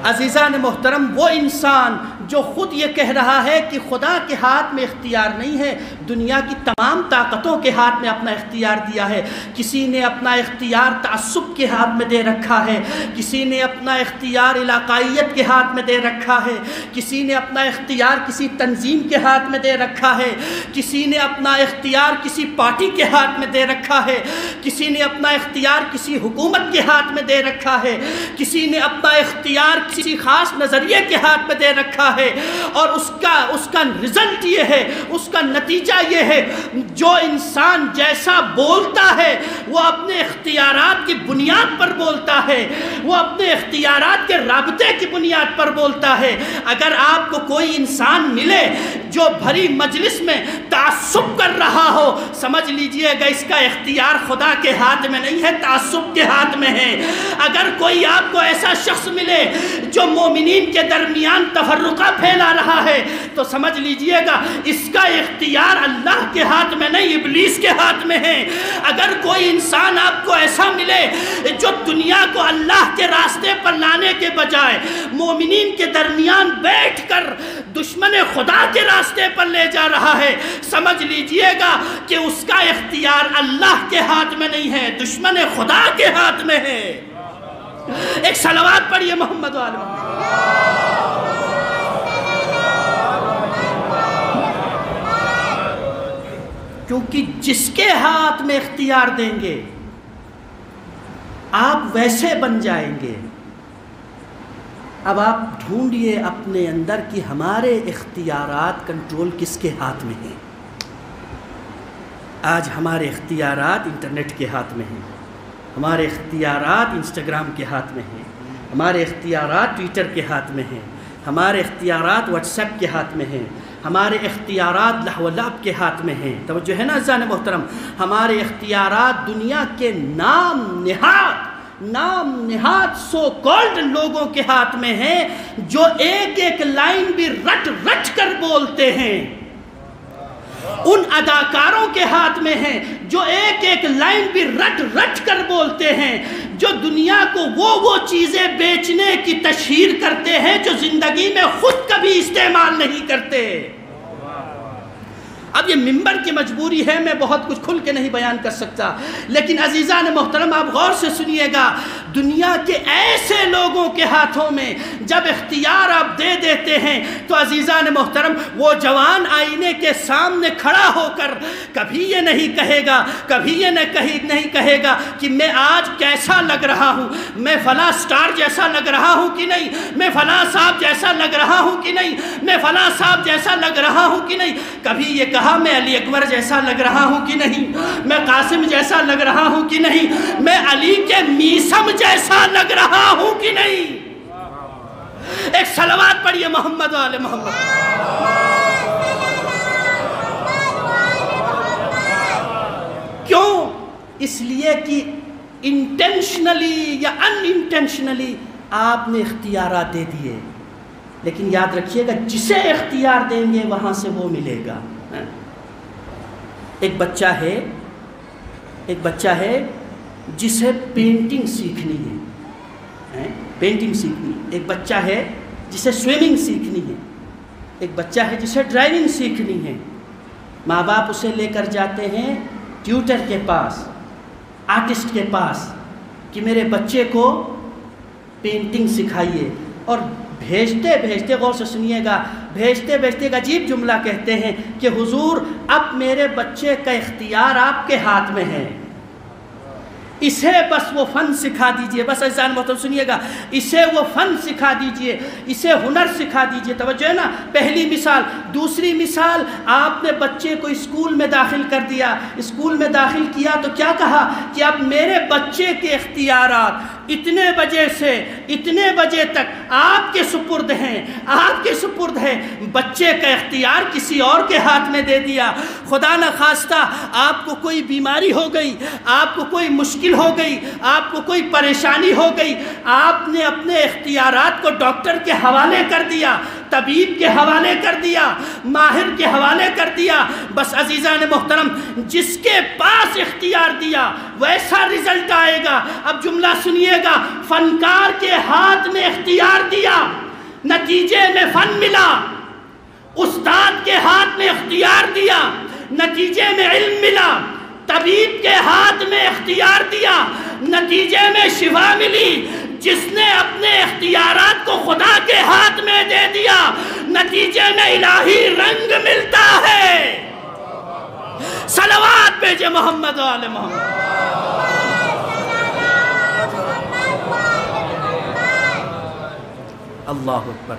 عزیزان محترم، وہ انسان جو خود یہ کہہ رہا ہے کہ خدا کے ہاتھ میں اختیار نہیں ہے، دنیا کی تمام طاقتوں کے ہاتھ میں اپنا اختیار دیا ہے۔ کسی نے اپنا اختیار تعصب کے ہاتھ میں دے رکھا ہے، کسی نے اپنا اختیار علاقائیت کے ہاتھ میں دے رکھا ہے، کسی نے اپنا اختیار کسی تنظیم کے ہاتھ میں دے رکھا ہے، کسی نے اپنا اختیار کسی پارٹی کے ہاتھ میں دے رکھا ہے، کسی نے اپنا اختیار کسی حکومت کے ہاتھ میں دے رکھا ہے، کسی نے اپنا اختیار کسی خاص نظریے کے ہاتھ میں دے رکھا ہے، اور اس کا رزلٹ یہ ہے، اس کا نتیجہ یہ ہے، جو انسان جیسا بولتا ہے، وہ اپنے اختیارات کی بنیاد پر بولتا ہے، وہ اپنے اختیارات کے رابطے کی بنیاد پر بولتا ہے۔ اگر آپ کو کوئی انسان ملے جو بھری مجلس میں تعصب کر رہا ہو، سمجھ لیجئے گا اس کا اختیار خدا کے ہاتھ میں نہیں ہے، تعصب کے ہاتھ میں ہے۔ اگر کوئی آپ کو ایسا شخص ملے جو مومنین کے درمیان تفرقہ پھیلا رہا ہے تو سمجھ لیجئے گا اس کا اختیار اللہ کے ہاتھ میں نہیں، ابلیس کے ہاتھ میں ہے۔ اگر کوئی انسان آپ کو ایسا ملے جو دنیا کو اللہ کے راستے پر لانے کے بجائے مومنین کے درمیان بیٹھ کر دشمن خدا کے راستے پر لے جا رہا ہے، سمجھ لیجئے گا کہ اس کا اختیار اللہ کے ہاتھ میں نہیں ہے، دشمن خدا کے ہاتھ میں ہے۔ ایک صلوات پڑھیے محمد وآل محمد۔ کیونکہ جس کے ہاتھ میں اختیار دیں گے آپ ویسے بن جائیں گے۔ اب آپ ڈھونڈیے اپنے اندر کہ ہمارے اختیارات کنٹرول کس کے ہاتھ میں ہیں۔ آج ہمارے اختیارات انٹرنیٹ کے ہاتھ میں ہیں، ہمارے اختیارات انسٹاگرام کے ہاتھ میں ہیں، ہمارے اختیارات ٹویٹر کے ہاتھ میں ہیں، ہمارے اختیارات واٹس ایپ کے ہاتھ میں ہیں، ہمارے اختیارات لہو و لعب کے ہاتھ میں ہیں۔ توجہ ہے نا عزیزان محترم، ہمارے اختیارات دنیا کے نام نہاد سو کالڈ لوگوں کے ہاتھ میں ہیں جو ایک ایک لائن بھی رٹ رٹ کر بولتے ہیں، ان اداکاروں کے ہاتھ میں ہیں جو ایک ایک لائن بھی رٹ رٹ کر بولتے ہیں، جو دنیا کو وہ چیزیں بیچنے کی تشہیر کرتے ہیں جو زندگی میں خود کبھی استعمال نہیں کرتے۔ اب یہ ممبر کی مجبوری ہے، میں بہت کچھ کھل کے نہیں بیان کر سکتا، لیکن عزیزان محترم آپ غور سے سنیے گا، دنیا کے ایسے لوگوں کے ہاتھوں میں جب اختیار آپ دے دیتے ہیں تو عزیزان محترم وہ جوان آئینے کے سامنے کھڑا ہو کر کبھی یہ نہیں کہے گا، کبھی یہ نہیں کہے گا کہ میں آج کیسا لگ رہا ہوں، میں فلاں سٹار جیسا لگ رہا ہوں کہ نہیں، میں فلاں صاحب جیسا لگ رہا ہوں کہ نہیں، میں فلاں صاحب جیسا لگ رہا ہوں کہ نہیں، کبھی یہ کہا میں علی اکبر جیسا لگ رہا ہوں کہ نہیں، میں قاسم جیسا لگ رہا ہوں کہ نہیں، میں علی کے میسم جیسا لگ رہا ہوں کہ نہیں۔ ایک صلوات پڑھیے محمد وآل محمد۔ کیوں؟ اس لیے کہ انٹینشنلی یا ان انٹینشنلی آپ نے اختیارات دے دیے، لیکن یاد رکھیے گا جسے اختیار دیں گے وہاں سے وہ ملے گا۔ ایک بچہ ہے جسے پینٹنگ سیکھنی ہے، ایک بچہ ہے جسے سوئمنگ سیکھنی ہے، ایک بچہ ہے جسے ڈرائیونگ سیکھنی ہے۔ ماں باپ اسے لے کر جاتے ہیں ٹیوٹر کے پاس، آرٹسٹ کے پاس کہ میرے بچے کو پینٹنگ سکھائیے، اور بھیجتے غور سے سنیے گا، بھیجتے ایک عجیب جملہ کہتے ہیں کہ حضور اب میرے بچے کا اختیار آپ کے ہاتھ میں ہے، اسے بس وہ فن سکھا دیجئے۔ بس عزیزان محترم سنیے گا، اسے وہ فن سکھا دیجئے، اسے ہنر سکھا دیجئے۔ توجہ ہے نا، پہلی مثال۔ دوسری مثال، آپ نے بچے کو اسکول میں داخل کر دیا، اسکول میں داخل کیا تو کیا کہا کہ اب میرے بچے کے اختیارات اتنے بجے سے اتنے بجے تک آپ کے سپرد ہیں، بچے کا اختیار کسی اور کے ہاتھ میں دے دیا۔ خدا نہ خواستہ آپ کو کوئی بیماری ہو گئی، آپ کو کوئی مشکل ہو گئی، آپ کو کوئی پریشانی ہو گئی، آپ نے اپنے اختیارات کو ڈاکٹر کے حوالے کر دیا، طبیب کے حوالے کر دیا، ماہر کے حوالے کر دیا۔ بس عزیزان محترم، جس کے پاس اختیار دیا ویسا رزلٹ آئے گا۔ اب جملہ سنیے گا، فنکار کے ہاتھ میں اختیار دیا، نتیجے میں فن ملا۔ استاد کے ہاتھ میں اختیار دیا، نتیجے میں علم ملا۔ طبیب کے ہاتھ میں اختیار دیا، نتیجے میں شفا ملی۔ جس نے اپنے اختیارات کو خدا کے ہاتھ میں دے دیا، نتیجے میں الہی رنگ ملتا ہے۔ صلوات بھیجے محمد و آل محمد۔ اللہ اکبر۔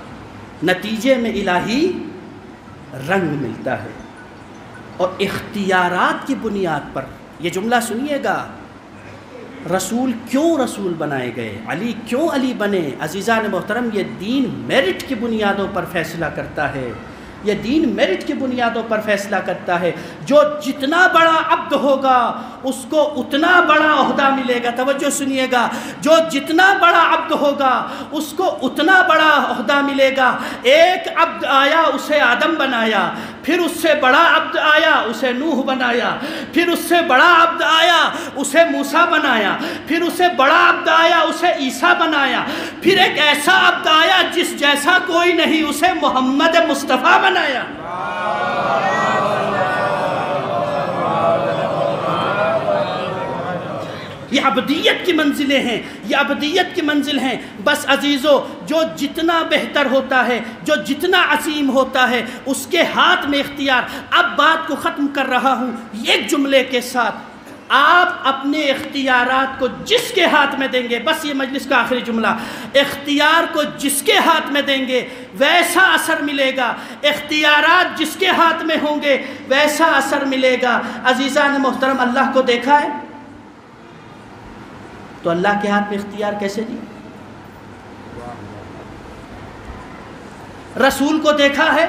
نتیجے میں الہی رنگ ملتا ہے، اور اختیارات کی بنیاد پر، یہ جملہ سنیے گا، رسول کیوں رسول بنائے گئے، علی کیوں علی بنے؟ عزیزان محترم، یہ دین میرٹ کی بنیادوں پر فیصلہ کرتا ہے، یہ دین میرٹ کی بنیادوں پر فیصلہ کرتا ہے۔ جو جتنا بڑا عبد ہوگا اس کو اتنا بڑا عہدہ ملے گا، توجہ سنیے گا، جو جتنا بڑا عبد ہوگا اس کو اتنا بڑا عہدہ ملے گا۔ ایک عبد آیا اسے آدم بنایا، پھر اس سے بڑا عبد آیا اسے نوح بنایا، پھر اس سے بڑا عبد آیا اسے موسیٰ بنایا، پھر اس سے بڑا عبد آیا اسے عیسیٰ بنایا، پھر ایک ایسا عبد آیا جس جیسا کوئی نہیں، اسے محمد مصطفیٰ بنایا۔ یہ عبدیت کی منزلیں ہیں، یہ عبدیت کی منزل ہیں۔ بس عزیزو، جو جتنا بہتر ہوتا ہے، جو جتنا عظیم ہوتا ہے، اس کے ہاتھ میں اختیار۔ اب بات کو ختم کر رہا ہوں ایک جملے کے ساتھ۔ آپ اپنے اختیارات کو جس کے ہاتھ میں دیں گے، بس یہ مجلس کا آخری جملہ، اختیار کو جس کے ہاتھ میں دیں گے ویسا اثر ملے گا، اختیارات جس کے ہاتھ میں ہوں گے ویسا اثر ملے گا۔ عزیزان محترم، اللہ کو دیکھا ہے تو اللہ کے ہاتھ میں اختیار کیسے دیا؟ رسول کو دیکھا ہے،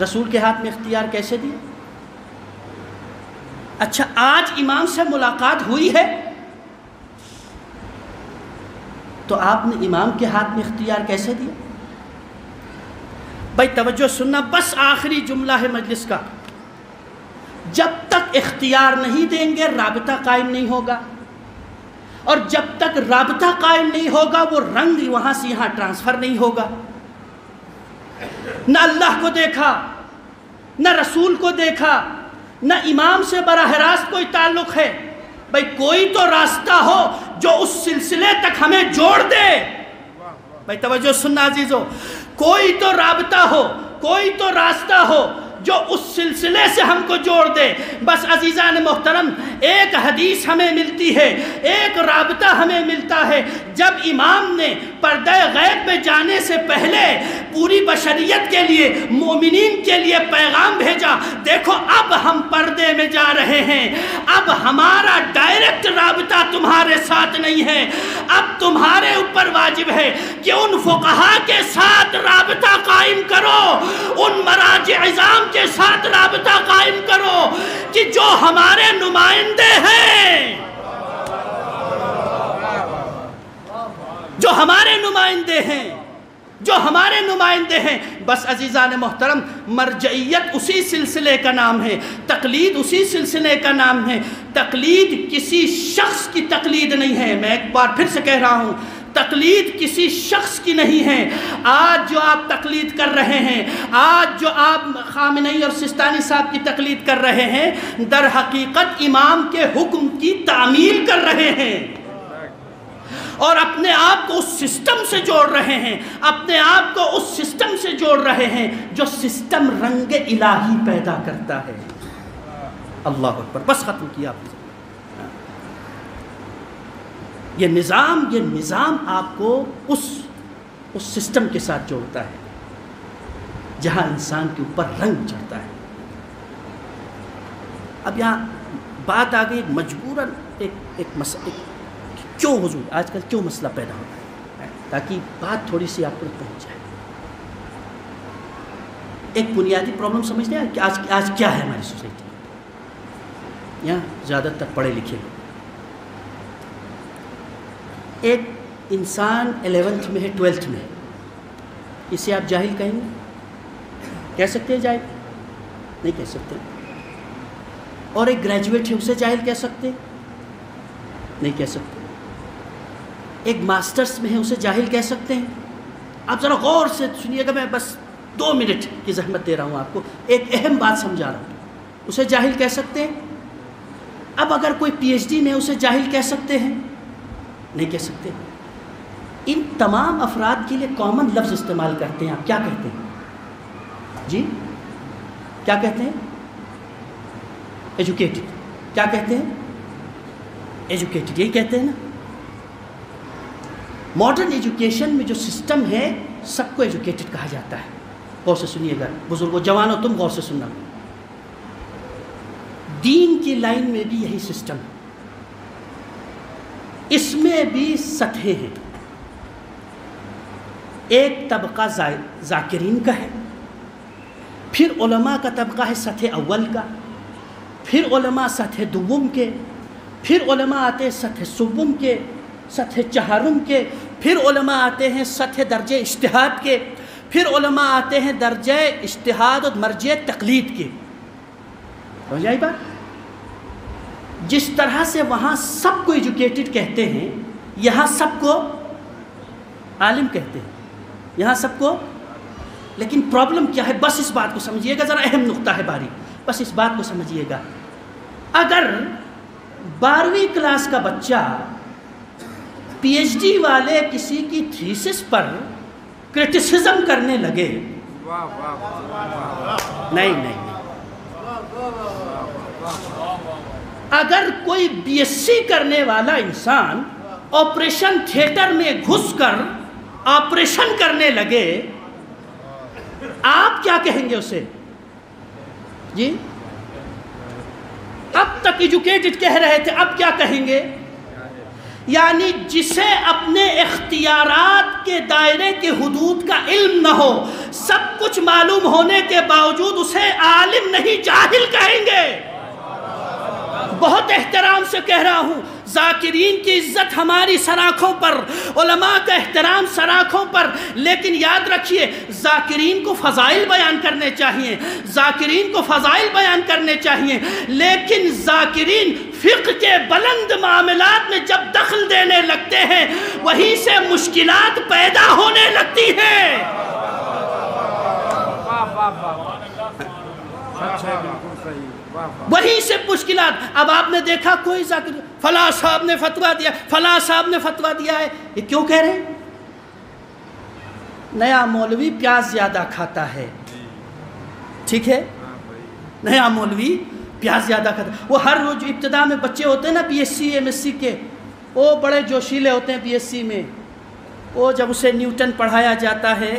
رسول کے ہاتھ میں اختیار کیسے دیا؟ اچھا، آج امام سے ملاقات ہوئی ہے تو آپ نے امام کے ہاتھ میں اختیار کیسے دیا؟ بھائی توجہ سننا، بس آخری جملہ ہے مجلس کا۔ جب تک اختیار نہیں دیں گے رابطہ قائم نہیں ہوگا، اور جب تک رابطہ قائم نہیں ہوگا وہ رنگ وہاں سے یہاں ٹرانسفر نہیں ہوگا۔ نہ اللہ کو دیکھا، نہ رسول کو دیکھا، نہ امام سے براہ راست کوئی تعلق ہے۔ بھائی کوئی تو راستہ ہو جو اس سلسلے تک ہمیں جوڑ دے۔ بھائی توجہ سننا عزیزو، کوئی تو رابطہ ہو، کوئی تو راستہ ہو جو اس سلسلے سے ہم کو جوڑ دے۔ بس عزیزان محترم، ایک حدیث ہمیں ملتی ہے، ایک رابطہ ہمیں ملتا ہے۔ جب امام نے پردہ غیب میں جانے سے پہلے پوری بشریت کے لیے، مومنین کے لیے پیغام بھیجا، دیکھو اب ہم پردے میں جا رہے ہیں، اب ہمارا ڈائریکٹ رابطہ تمہارے ساتھ نہیں ہے، اب تمہارے اوپر واجب ہے کہ ان فقہا کے ساتھ رابطہ قائم کرو، ان مراجع عظام کے ساتھ رابطہ قائم کرو کہ جو ہمارے نمائندے ہیں، جو ہمارے نمائندے ہیں، جو ہمارے نمائندے ہیں۔ بس عزیزان محترم، مرجعیت اسی سلسلے کا نام ہے، تقلید اسی سلسلے کا نام ہے۔ تقلید کسی شخص کی تقلید نہیں ہے، میں ایک بار پھر سے کہہ رہا ہوں، تقلید کسی شخص کی نہیں ہے۔ آج جو آپ تقلید کر رہے ہیں، آج جو آپ خامنئی اور سستانی صاحب کی تقلید کر رہے ہیں، در حقیقت امام کے حکم کی تعمیل کر رہے ہیں، اور اپنے آپ کو اس سسٹم سے جوڑ رہے ہیں، اپنے آپ کو اس سسٹم سے جوڑ رہے ہیں جو سسٹم رنگ الہی پیدا کرتا ہے۔ اللہ اکبر، بس ختم کیا آپ نے۔ یہ نظام آپ کو اس سسٹم کے ساتھ جوڑتا ہے جہاں انسان کے اوپر رنگ چڑھتا ہے۔ اب یہاں بات آ گئی مجبوراً ایک مسئلہ، کیوں حضور آج کل کیوں مسئلہ پیدا ہوتا ہے، تاکہ بات تھوڑی سی آپ تک پہنچ جائے۔ ایک بنیادی پرابلم سمجھتے ہیں کہ آج کیا ہے ہماری سوسائٹی میں؟ یہاں زیادہ تر پڑھے لکھے لوگ، ایک انسان 11th میں ہے، 12th میں ہے، اسے آپ جاہل کہیں گے؟ کہہ سکتے ہیں جاہل؟ نہیں کہہ سکتے۔ اور ایک گریجویٹ ہے، اسے جاہل کہہ سکتے؟ نہیں کہہ سکتے۔ ایک ماسٹرز میں ہے، اسے جاہل کہہ سکتے ہیں؟ آپ ذرا غور سے سنیے گا، میں بس 2 منٹ کی زحمت دے رہا ہوں آپ کو، ایک اہم بات سمجھا رہا ہوں۔ اسے جاہل کہہ سکتے ہیں؟ اب اگر کوئی PhD میں اسے جاہل کہہ سکتے ہیں؟ نہیں کہہ سکتے۔ ان تمام افراد کے لیے کامن لفظ استعمال کرتے ہیں، آپ کیا کہتے ہیں؟ جی کیا کہتے ہیں؟ ایجوکیٹڈ۔ کیا کہتے ہیں؟ ایجوکیٹڈ، یہی کہتے ہیں نا۔ ماڈرن ایجوکیشن میں جو سسٹم ہے سب کو ایجوکیٹڈ کہا جاتا ہے۔ غور سے سنیے گا بزرگوں، جوانوں، تم غور سے سننا۔ دین کی لائن میں بھی یہی سسٹم ہے۔ اس میں بھی سطحیں ہیں. ایک طبقہ ذاکرین کا ہے، پھر علماء کا طبقہ ہے سطح اول کا، پھر علماء سطح دوم کے، پھر علماء آتے ہیں سطح سوم کے، سطح چہارم کے، پھر علماء آتے ہیں سطح درجہ اجتہاد کے، پھر علماء آتے ہیں درجہ اجتہاد اور مرجع تقلید کے. ہو جائے بات؟ جس طرح سے وہاں سب کو ایجوکیٹڈ کہتے ہیں، یہاں سب کو عالم کہتے ہیں، یہاں سب کو. لیکن پرابلم کیا ہے؟ بس اس بات کو سمجھیے گا، ذرا اہم نقطہ ہے باری، بس اس بات کو سمجھیے گا. اگر 12ویں کلاس کا بچہ پی ایچ ڈی والے کسی کی تھیسس پر کرٹیسزم کرنے لگے، نہیں، اگر کوئی بی ایس سی کرنے والا انسان آپریشن تھیٹر میں گھس کر آپریشن کرنے لگے، آپ کیا کہیں گے اسے؟ جی اب تک ایجوکیٹڈ کہہ رہے تھے، اب کیا کہیں گے؟ یعنی جسے اپنے اختیارات کے دائرے کے حدود کا علم نہ ہو، سب کچھ معلوم ہونے کے باوجود اسے عالم نہیں جاہل کہیں گے. بہت احترام سے کہہ رہا ہوں، ذاکرین کی عزت ہماری سراخوں پر، علماء کا احترام سراخوں پر، لیکن یاد رکھیے ذاکرین کو فضائل بیان کرنے چاہیے، ذاکرین کو فضائل بیان کرنے چاہیے، لیکن ذاکرین فقہ کے بلند معاملات میں جب دخل دینے لگتے ہیں وہیں سے مشکلات پیدا ہونے لگتی ہیں. وہیں سے مشکلات. اب آپ نے دیکھا کوئی ذاکر فلاں صاحب نے فتویٰ دیا، فلاں صاحب نے فتویٰ دیا ہے، یہ کیوں کہہ رہے ہیں؟ نیا مولوی پیاز زیادہ کھاتا ہے، ٹھیک ہے، نیا مولوی پیاز زیادہ کھاتا ہے. وہ ہر روز ابتدا میں بچے ہوتے ہیں نا B S C M S C کے، وہ بڑے جوشیلے ہوتے ہیں بی ایس سی میں. وہ جب اسے نیوٹن پڑھایا جاتا ہے،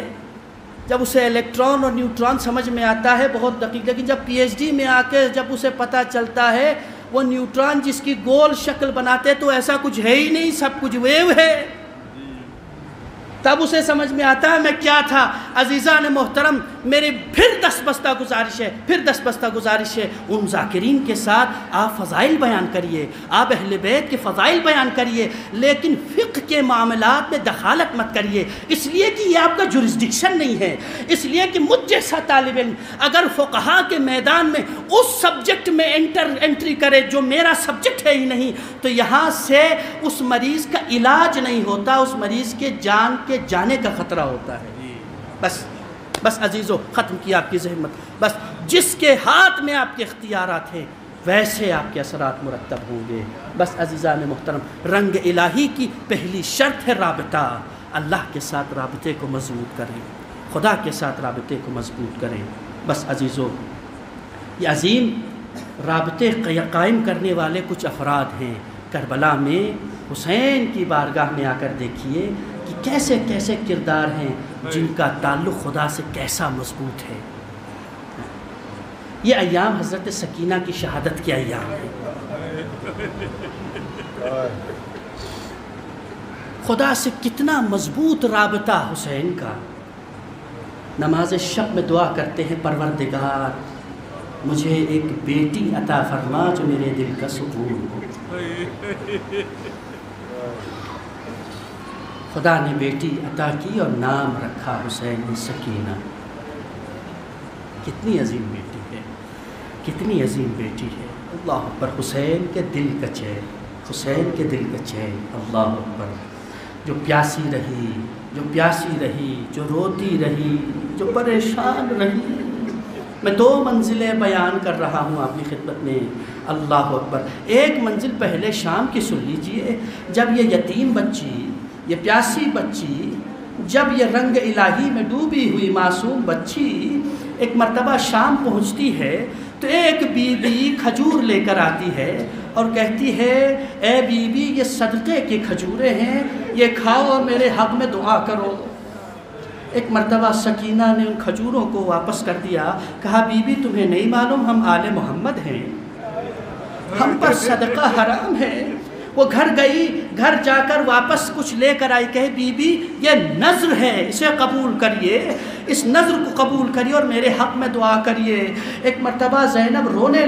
جب اسے الیکٹران اور نیوٹران سمجھ میں آتا ہے بہت دقیق، لیکن جب پی ایچ ڈی میں آ کے جب اسے پتہ چلتا ہے وہ نیوٹران جس کی گول شکل بناتے تو ایسا کچھ ہے ہی نہیں، سب کچھ ویو ہے، تب اسے سمجھ میں آتا ہے میں کیا تھا. عزیزان محترم، میری پھر دستبستہ گزارش ہے ان ذاکرین کے ساتھ آپ فضائل بیان کریے، آپ اہل بیت کے فضائل بیان کریے، لیکن فقہ کے معاملات میں دخالت مت کریے، اس لیے کہ یہ آپ کا جورسڈکشن نہیں ہے. اس لیے کہ مجھ جیسا طالب علم اگر فقہا کے میدان میں اس سبجیکٹ میں انٹری کرے جو میرا سبجیکٹ ہے ہی نہیں، تو یہاں سے اس مریض کا علاج نہیں ہوتا، اس مریض کے جان کے جانے کا خطرہ ہوتا ہے. بس عزیزو، ختم کیا آپ کی زحمت. بس جس کے ہاتھ میں آپ کے اختیارات ہیں ویسے آپ کے اثرات مرتب ہوں گے. بس عزیزان محترم، رنگ الہی کی پہلی شرط ہے رابطہ. اللہ کے ساتھ رابطے کو مضبوط کریں، خدا کے ساتھ رابطے کو مضبوط کریں. بس عزیزو، یہ عظیم رابطے قائم کرنے والے کچھ افراد ہیں. کربلا میں حسین کی بارگاہ میں آ کر دیکھیے کہ کیسے کیسے کردار ہیں جن کا تعلق خدا سے کیسا مضبوط ہے. یہ ایام حضرت سکینہ کی شہادت کے ایام ہیں. خدا سے کتنا مضبوط رابطہ حسین کا. نماز شب میں دعا کرتے ہیں، پروردگار مجھے ایک بیٹی عطا فرما جو میرے دل کا سکون ہو. خدا نے بیٹی عطا کی اور نام رکھا حسین سکینہ. کتنی عظیم بیٹی ہے، کتنی عظیم بیٹی ہے. اللہ اکبر. حسین کے دل کا چین، حسین کے دل کا چین. اللہ اکبر. جو پیاسی رہی، جو پیاسی رہی، جو روتی رہی، جو پریشان رہی. میں 2 منزلیں بیان کر رہا ہوں آپ کی خدمت میں. اللہ اکبر. ایک منزل پہلے شام کی سن لیجئے، جب یہ یتیم بچی، یہ پیاسی بچی، جب یہ رنگ الہی میں ڈوبی ہوئی معصوم بچی ایک مرتبہ شام پہنچتی ہے تو ایک بی بی کھجور لے کر آتی ہے اور کہتی ہے اے بی بی یہ صدقے کی کھجوریں ہیں، یہ کھاؤ اور میرے حق میں دعا کرو. ایک مرتبہ سکینہ نے ان کھجوروں کو واپس کر دیا. کہا بی بی تمہیں نہیں معلوم ہم آل محمد ہیں، ہم پر صدقہ حرام ہے. وہ گھر گئی، گھر جا کر واپس کچھ لے کر آئی، کہے بی بی یہ نذر ہے، اسے قبول کریے، اس نذر کو قبول کریے اور میرے حق میں دعا کریے۔ ایک مرتبہ زینب رونے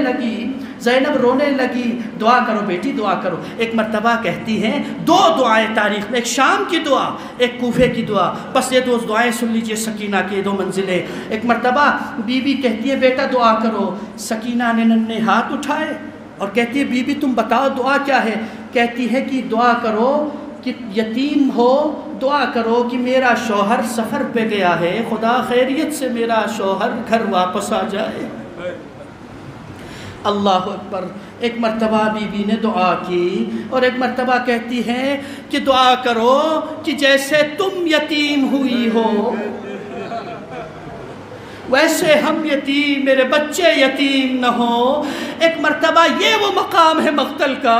لگی، دعا کرو بیٹی دعا کرو۔ ایک مرتبہ کہتی ہیں 2 دعائیں تاریخ میں، ایک شام کی دعا، ایک کوفے کی دعا، بس یہ 2 دعائیں سن لیجئے سکینہ کی 2 منزلیں۔ ایک مرتبہ بی بی کہتی ہے بیٹا دعا کرو، سکینہ نے ننھے ہاتھ اٹھائے اور کہتی ہے بی بی تم بتاؤ دعا کیا ہے؟ کہتی ہے کہ دعا کرو کہ یتیم ہو، دعا کرو کہ میرا شوہر سفر پہ گیا ہے، خدا خیریت سے میرا شوہر گھر واپس آ جائے۔ اللہ اکبر۔ ایک مرتبہ بی بی نے دعا کی اور ایک مرتبہ کہتی ہیں کہ دعا کرو کہ جیسے تم یتیم ہوئی ہو ویسے ہم یتیم، میرے بچے یتیم نہ ہوں۔ ایک مرتبہ یہ وہ مقام ہے مقتل کا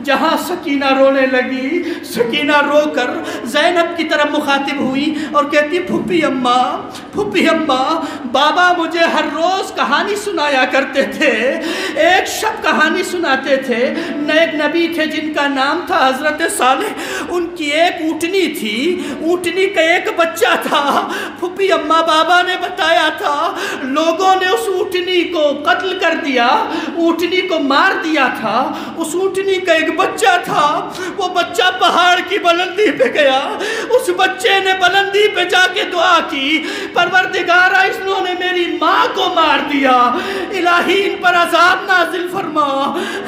جہاں سکینہ رونے لگی، سکینہ رو کر زینب کی طرف مخاطب ہوئی اور کہتی پھوپھی اماں بابا مجھے ہر روز کہانی سنایا کرتے تھے، ایک شب کہانی سناتے تھے، ایک نبی تھے جن کا نام تھا حضرت صالح، ان کی ایک اونٹنی تھی، اونٹنی کا ایک بچہ تھا، پھوپھی اماں بابا نے بتایا تھا لوگوں نے اس اونٹنی کو قتل کر دیا، اونٹنی کو مار دیا تھا، اس اونٹنی کا ایک بچہ تھا، وہ بچہ پہاڑ کی بلندی پہ گیا، اس بچے نے بلندی پہ جا کے دعا کی پروردگارا انہوں نے میری ماں کو مار دیا، الہی ان پر عذاب نازل فرما۔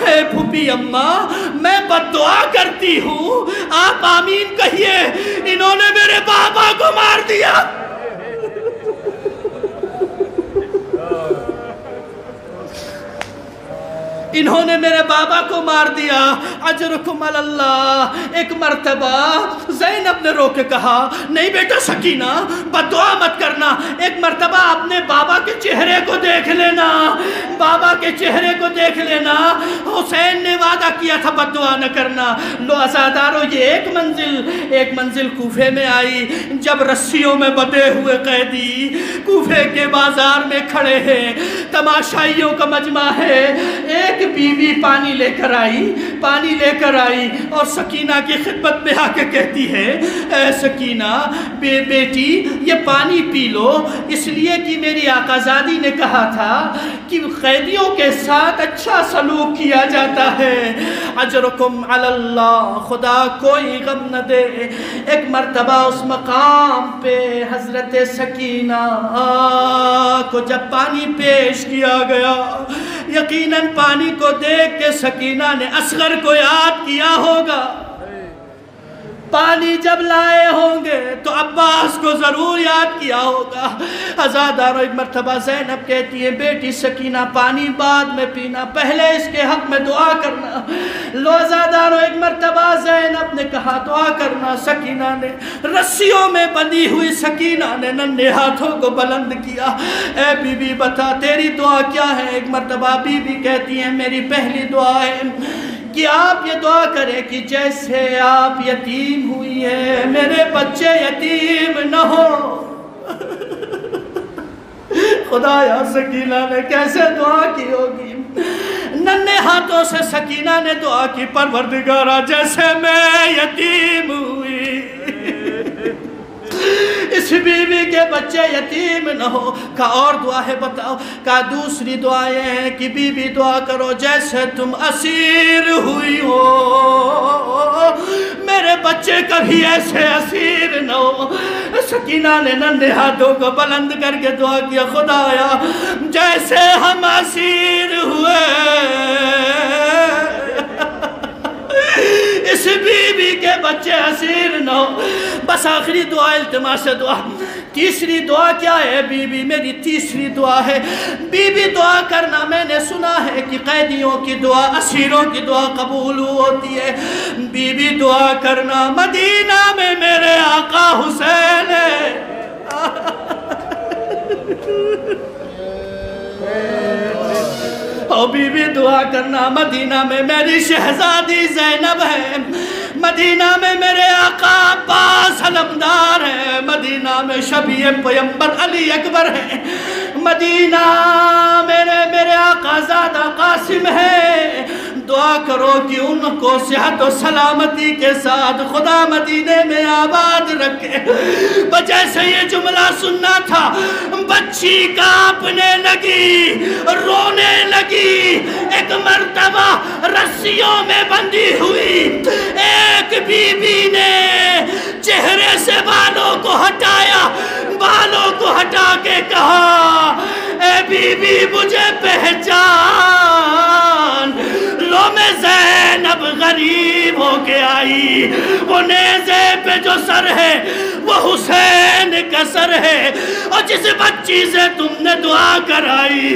اے پھوپھی اماں میں بد دعا کرتی ہوں، آپ آمین کہیے، انہوں نے میرے بابا کو مار دیا۔ انہوں نے میرے بابا کو مار دیا، اجرکم علی اللہ۔ ایک مرتبہ زینب نے رو کے کہا نہیں بیٹا سکینہ بد دعا مت کرنا، ایک مرتبہ اپنے بابا کے چہرے کو دیکھ لینا، بابا کے چہرے کو دیکھ لینا، حسین نے وعدہ کیا تھا بد دعا نہ کرنا۔ لو عزادارو یہ ایک منزل کوفے میں آئی، جب رسیوں میں بندھے ہوئے قیدی کوفے کے بازار میں کھڑے ہیں، تماشائیوں کا مجمع ہے، ایک بی بی پانی لے کر آئی اور سکینہ کی خدمت میں آ کے کہتی ہے اے سکینہ بیٹی یہ پانی پی لو، اس لیے کہ میری آقا زادی نے کہا تھا کہ قیدیوں کے ساتھ اچھا سلوک کیا جاتا ہے۔ اجرکم علی اللہ، خدا کوئی غم نہ دے۔ ایک مرتبہ اس مقام پہ حضرت سکینہ کو جب پانی پیش کیا گیا، یقیناً پانی کو دیکھ کے سکینہ نے اصغر کو یاد کیا ہوگا، پانی جب لائے ہوں گے تو عباس کو ضرور یاد کیا ہوگا۔ عزادارو ایک مرتبہ زینب کہتی ہے بیٹی سکینہ پانی بعد میں پینا، پہلے اس کے حق میں دعا کرنا۔ لو عزادارو ایک مرتبہ زینب نے کہا دعا کرنا، سکینہ نے رسیوں میں بندھی ہوئی سکینہ نے ننھے ہاتھوں کو بلند کیا، اے بی بی بتا تیری دعا کیا ہے؟ ایک مرتبہ بی بی کہتی ہیں میری پہلی دعا ہے کہ آپ یہ دعا کریں کہ جیسے آپ یتیم ہوئی ہیں میرے بچے یتیم نہ ہو۔ خدایا سکینہ نے کیسے دعا کی ہوگی، ننھے ہاتھوں سے سکینہ نے دعا کی پروردگارا جیسے میں یتیم ہوئی اس بی بی کے بچے یتیم نہ ہو۔ کہا اور دعا ہے بتاؤ؟ کہا دوسری دعا یہ ہے کہ بی بی دعا کرو جیسے تم اسیر ہوئی ہو میرے بچے کبھی ایسے اسیر نہ ہو۔ سکینہ نے ننھے ہاتھوں کو بلند کر کے دعا کیا خدایا جیسے ہم اسیر ہوئے اس بی بی کے بچے اسیر نہ ہو۔ بس آخری دعا التماس دعا۔ تیسری دعا کیا ہے بی بی؟ میری تیسری دعا ہے بی بی دعا کرنا، میں نے سنا ہے کہ قیدیوں کی دعا اسیروں کی دعا قبول ہوتی ہے۔ بی بی دعا کرنا مدینہ میں میرے آقا حسین ہے، اور بی بی دعا کرنا مدینہ میں میری شہزادی زینب ہے، مدینہ میں میرے آقا عباس علمدار ہے، مدینہ میں شبیہ پیمبر علی اکبر ہے، مدینہ میرے آقا زادہ قاسم ہے۔ دعا دعا کرو کہ ان کو صحت و سلامتی کے ساتھ خدا مدینے میں آباد رکھے۔ جیسے یہ جملہ سننا تھا، بچی کانپنے لگی، رونے لگی۔ ایک مرتبہ رسیوں میں بندھی ہوئی ایک بی بی نے چہرے سے بالوں کو ہٹایا، بالوں کو ہٹا کے کہا، اے بی بی مجھے پہچان لو، میں زینب غریب ہو کے آئی، وہ نیزے پہ جو سر ہے وہ حسین کا سر ہے، اور جس بچی سے تم نے دعا کرائی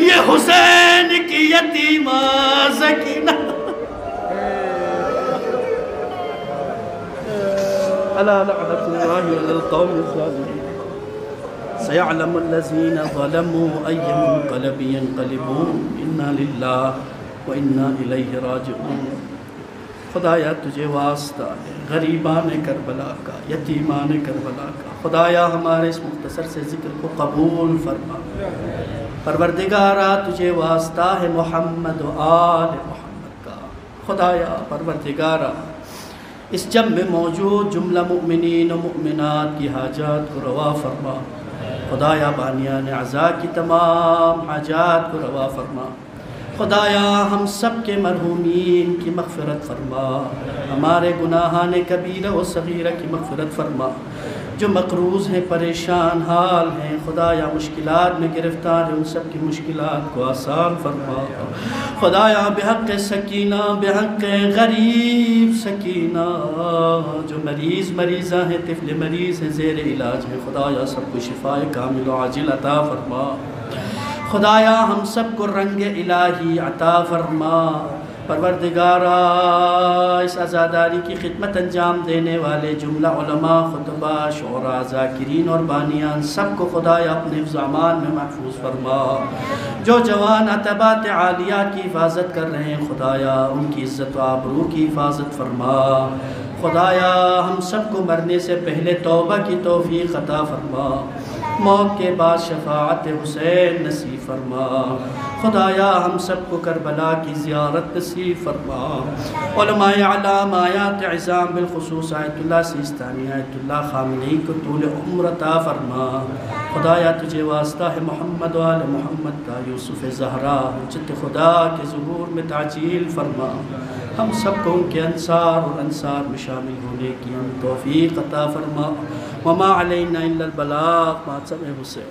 یہ حسین کی یتیمہ سکینہ۔ الا لعنۃ اللہ علی القوم الظالمین۔ سيعلم الذين ظلموا أي منقلب ينقلبون إنا لله وإنا إليه راجعون۔ خدایا تجھے واسطہ ہے غریبان کربلا کا، یتیمان کربلا کا، خدایا ہمارے اس مختصر سے ذکر کو قبول فرما۔ پروردگارا تجھے واسطہ ہے محمد و آل محمد کا، خدایا پروردگارا اس جمع میں موجود جملہ مؤمنین و مؤمنات کی حاجات کو روا فرما۔ خدایا بانیان عزا کی تمام حاجات کو روا فرما۔ خدایا ہم سب کے مرحومین کی مغفرت فرما، ہمارے گناہان کبیرہ و صغیرہ کی مغفرت فرما۔ جو مقروض ہیں، پریشان حال ہیں، خدایا مشکلات میں گرفتار ہیں، ان سب کی مشکلات کو آسان فرما۔ خدایا بحق سکینہ، بحق غریب سکینہ، جو مریضہ ہیں، طفل مریض ہیں، زیر علاج ہیں، خدایا سب کو شفاء کامل و عاجل عطا فرما۔ خدایا ہم سب کو رنگ الہی عطا فرما۔ پروردگارا اس عزاداری کی خدمت انجام دینے والے جملہ علماء، خطباء، شعراء، ذاکرین اور بانیان سب کو خدایا اپنے حفظ امان میں محفوظ فرما۔ جو جوان عتبات عالیہ کی حفاظت کر رہے ہیں، خدایا ان کی عزت و آبرو کی حفاظت فرما۔ خدایا ہم سب کو مرنے سے پہلے توبہ کی توفیق عطا فرما، موت کے بعد شفاعت حسین نصیب فرما۔ خدایا ہم سب کو کربلا کی زیارت نصیب فرما۔ علماء اعلام، آیات عظام، بالخصوص آیت اللہ سیستانی، آیت اللہ خامنئی کو طول عمر عطا فرما۔ خدایا تجھے واسطہ ہے محمد و آل محمد کا، یوسف زہرا حجت خدا کے ظہور میں تعجیل فرما۔ ہم سب کو ان کے انصار اور انصار میں شامل ہونے کی ہم توفیق عطا فرما۔ وما علینا الا البلاغ، مع سمع حسین۔